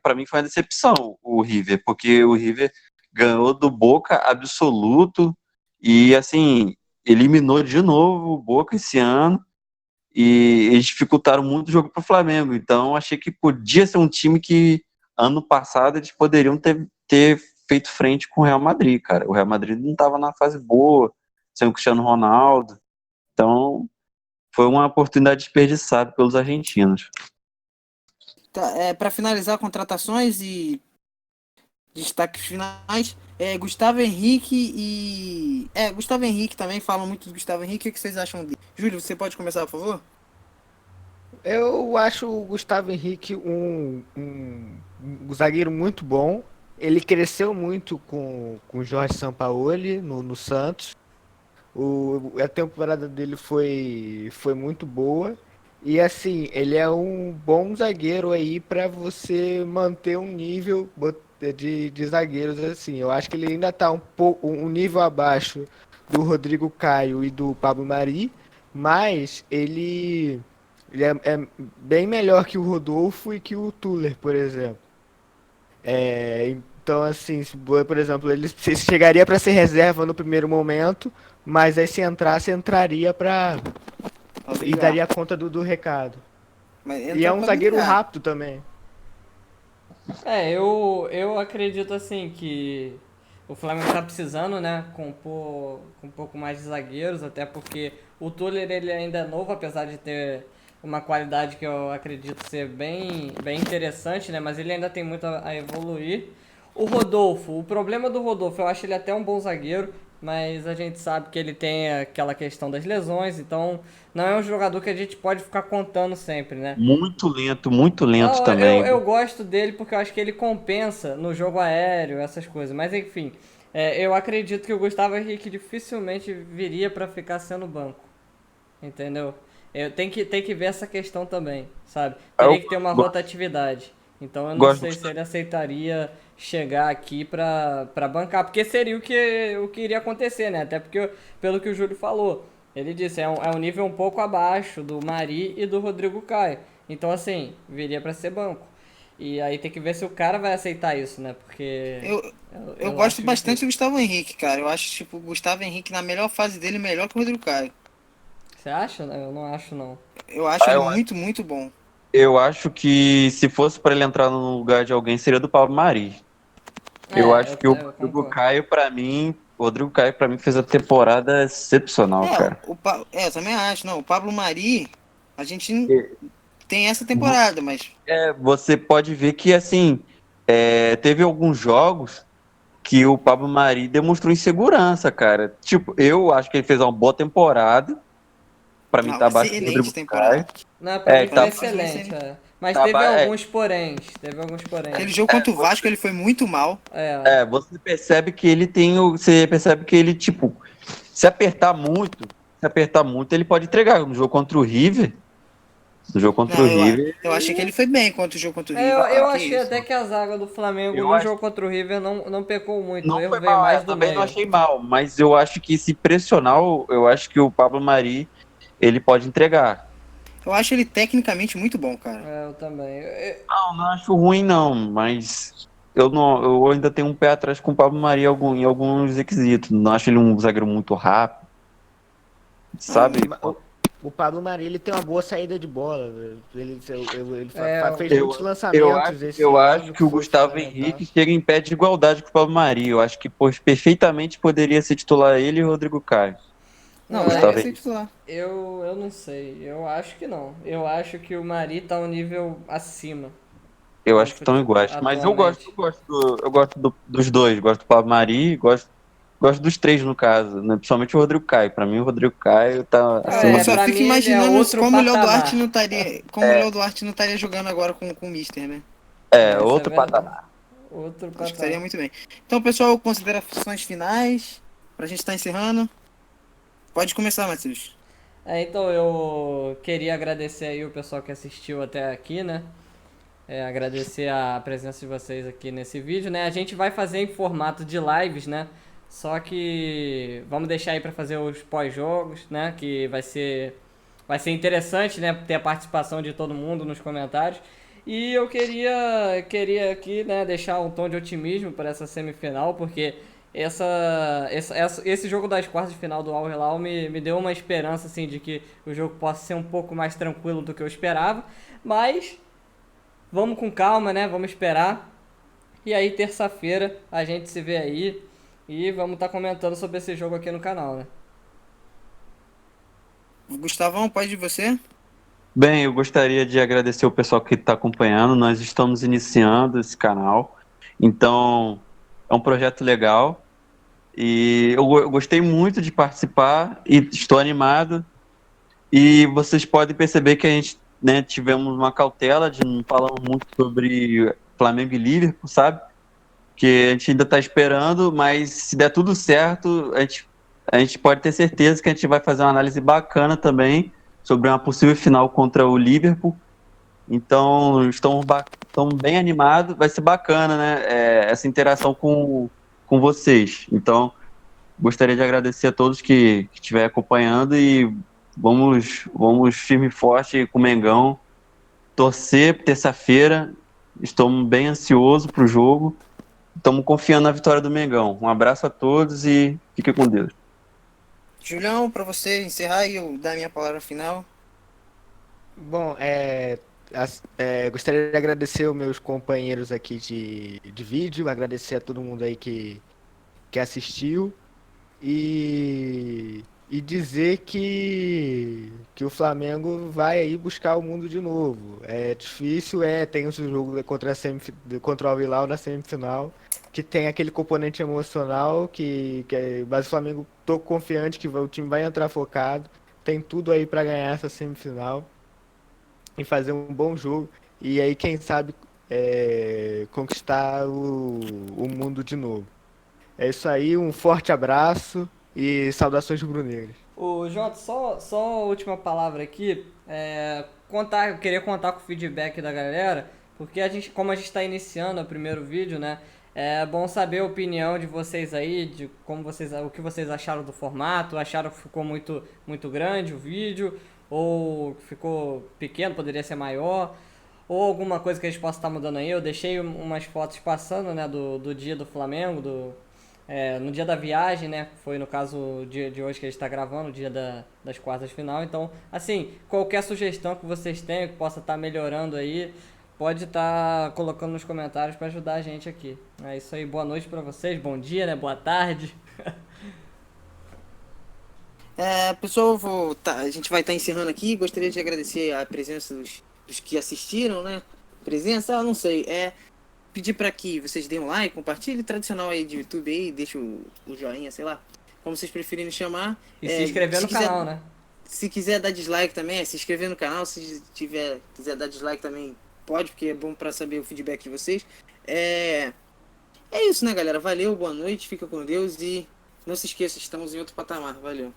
para mim foi uma decepção o River, porque o River ganhou do Boca absoluto e assim, eliminou de novo o Boca esse ano e eles dificultaram muito o jogo para o Flamengo. Então, achei que podia ser um time que ano passado eles poderiam ter feito frente com o Real Madrid, cara. O Real Madrid não estava na fase boa, sem o Cristiano Ronaldo. Então, foi uma oportunidade desperdiçada pelos argentinos. Tá, para finalizar contratações e destaques finais, Gustavo Henrique e... Gustavo Henrique também, falam muito do Gustavo Henrique. O que vocês acham dele? Júlio, você pode começar, por favor? Eu acho o Gustavo Henrique um zagueiro muito bom. Ele cresceu muito com o Jorge Sampaoli no Santos. A temporada dele foi muito boa. E assim, ele é um bom zagueiro aí para você manter um nível de zagueiros assim. Eu acho que ele ainda tá um nível abaixo do Rodrigo Caio e do Pablo Mari, mas ele é bem melhor que o Rodolfo e que o Tuller, por exemplo. Então, assim, por exemplo, ele chegaria para ser reserva no primeiro momento, mas aí se entrasse, entraria e daria conta do recado. Mas E é um zagueiro brigar. rápido também. Eu acredito assim que o Flamengo tá precisando, né, compor com um pouco mais de zagueiros, até porque o Tuller ele ainda é novo, apesar de ter uma qualidade que eu acredito ser bem interessante, né, mas ele ainda tem muito a evoluir. O Rodolfo, o problema do Rodolfo, eu acho ele até um bom zagueiro, mas a gente sabe que ele tem aquela questão das lesões, então não é um jogador que a gente pode ficar contando sempre, né? Muito lento Não, também. eu gosto dele porque eu acho que ele compensa no jogo aéreo, essas coisas. Mas enfim, eu acredito que o Gustavo Henrique dificilmente viria pra ficar sendo banco. Entendeu? Tem que ver essa questão também, sabe? Teria Eu que ter uma gosto, rotatividade. Então eu não gosto sei se ele aceitaria chegar aqui pra bancar, porque seria o que iria acontecer, né? Até porque, pelo que o Júlio falou, ele disse, é um nível um pouco abaixo do Mari e do Rodrigo Caio. Então, assim, viria pra ser banco. E aí tem que ver se o cara vai aceitar isso, né? Porque Eu eu gosto acho bastante do difícil. Gustavo Henrique, cara. Eu acho, tipo, o Gustavo Henrique na melhor fase dele, melhor que o Rodrigo Caio. Você acha? Eu não acho, não. Eu acho ele eu, muito, muito bom. eu acho que se fosse para ele entrar no lugar de alguém, seria do Pablo Mari. Eu É, acho que o eu Rodrigo concordo. Caio, para mim, o Rodrigo Caio, para mim, fez a temporada excepcional, cara. Eu também acho. Não, o Pablo Mari, a gente tem essa temporada, mas Você pode ver que, assim, teve alguns jogos que o Pablo Mari demonstrou insegurança, cara. Tipo, eu acho que ele fez uma boa temporada. Pra mim, não, tá abaixo do excelente Rodrigo Caio. temporada. Não, pra É, mim Pra foi tá, mim fez uma excelente, excelente. é. Mas tá, teve ba- é, alguns poréns. Teve alguns poréns. Aquele jogo contra o Vasco, ele foi muito mal. você percebe que ele tem você percebe que ele, tipo, se apertar muito, ele pode entregar. No jogo contra o Não, River, eu achei que ele foi bem contra o jogo contra o É, River, eu cara. Que achei isso? até que a zaga do Flamengo eu no acho jogo contra o River não pecou muito. O não erro foi veio mal, mais do também não meio. achei mal, mas eu acho que se pressionar, eu acho que o Pablo Mari, ele pode entregar. Eu acho ele tecnicamente muito bom, cara. É, eu também. Não acho ruim não, mas eu ainda tenho um pé atrás com o Pablo Mari em alguns requisitos. Não acho ele um zagueiro muito rápido, Não, sabe? O Pablo Mari ele tem uma boa saída de bola. Ele É, fez Eu, muitos lançamentos esse eu acho ano, que que o foi Gustavo fundamental. Henrique chega em pé de igualdade com o Pablo Mari. Eu acho que perfeitamente poderia ser titular ele e o Rodrigo Caio. não, Gustavo poderia ser Henrique. titular. eu não sei. Eu acho que não. Eu acho que o Mari tá um nível acima Eu no acho que estão futebol iguais. Mas atualmente. eu gosto dos dois. Gosto do Pablo Mari, gosto dos três no caso, né? Principalmente o Rodrigo Caio. Pra mim, o Rodrigo Caio tá Eu acima só dos. Pra fico mim ele é imaginando outro como o Léo Duarte patamar. não estaria. Como o Léo Duarte não estaria jogando agora com o Mister, né? É, Isso é outro verdade. patamar. Outro Acho que estaria patamar. muito bem. Então, pessoal, considerações finais. Pra gente estar encerrando. Pode começar, Matheus. Então eu queria agradecer aí o pessoal que assistiu até aqui, né? Agradecer a presença de vocês aqui nesse vídeo, né? A gente vai fazer em formato de lives, né? Só que vamos deixar aí para fazer os pós-jogos, né? Que vai ser interessante, né? Ter a participação de todo mundo nos comentários. E eu queria aqui, né? Deixar um tom de otimismo para essa semifinal, porque esse jogo das quartas de final do Al Hilal me deu uma esperança assim, de que o jogo possa ser um pouco mais tranquilo do que eu esperava. Mas vamos com calma, né? Vamos esperar. E aí, terça-feira, a gente se vê aí e vamos estar comentando sobre esse jogo aqui no canal, né? Gustavão, pode ir você? Bem, eu gostaria de agradecer o pessoal que está acompanhando. Nós estamos iniciando esse canal, então é um projeto legal e eu gostei muito de participar e estou animado. E vocês podem perceber que a gente, né, tivemos uma cautela de não falar muito sobre Flamengo e Liverpool, sabe? Que a gente ainda está esperando, mas se der tudo certo, a gente pode ter certeza que a gente vai fazer uma análise bacana também sobre uma possível final contra o Liverpool. Então, estamos bem animados, vai ser bacana, né? Essa interação com vocês. Então, gostaria de agradecer a todos que estiverem acompanhando e vamos firme e forte com o Mengão. Torcer terça-feira, estou bem ansioso para o jogo. Estamos confiando na vitória do Mengão. Um abraço a todos e fique com Deus. Julião, para você encerrar e eu dar minha palavra final. Bom, gostaria de agradecer aos meus companheiros aqui de vídeo, agradecer a todo mundo aí que assistiu e dizer que o Flamengo vai aí buscar o mundo de novo. É difícil, tem o jogo contra o Al Hilal na semifinal, que tem aquele componente emocional, mas o Flamengo, tô confiante que o time vai entrar focado, tem tudo aí para ganhar essa semifinal e fazer um bom jogo. E aí, quem sabe, conquistar o mundo de novo. É isso aí, um forte abraço e saudações rubro-negras. Ô, Jota, só a última palavra aqui. Eu queria contar com o feedback da galera, porque como a gente está iniciando o primeiro vídeo, né? É bom saber a opinião de vocês aí, de o que vocês acharam do formato, acharam que ficou muito grande o vídeo, ou ficou pequeno, poderia ser maior, ou alguma coisa que a gente possa estar mudando aí. Eu deixei umas fotos passando, né, do dia do Flamengo, no dia da viagem, né? Foi no caso o dia de hoje que a gente está gravando, o dia das quartas de final. Então, assim, qualquer sugestão que vocês tenham que possa estar melhorando aí, pode estar colocando nos comentários para ajudar a gente aqui. É isso aí, boa noite para vocês, bom dia, né? Boa tarde. Pessoal, a gente vai estar encerrando aqui. Gostaria de agradecer a presença dos que assistiram, né? Presença, não sei. Pedir para que vocês deem um like, compartilhem, tradicional aí de YouTube aí, deixa o joinha, sei lá, como vocês preferirem chamar. E se inscrever no canal, né? Se quiser dar dislike também, se inscrever no canal. Se quiser dar dislike também, pode, porque é bom para saber o feedback de vocês. É isso, né, galera? Valeu, boa noite, fica com Deus e não se esqueça, estamos em outro patamar. Valeu.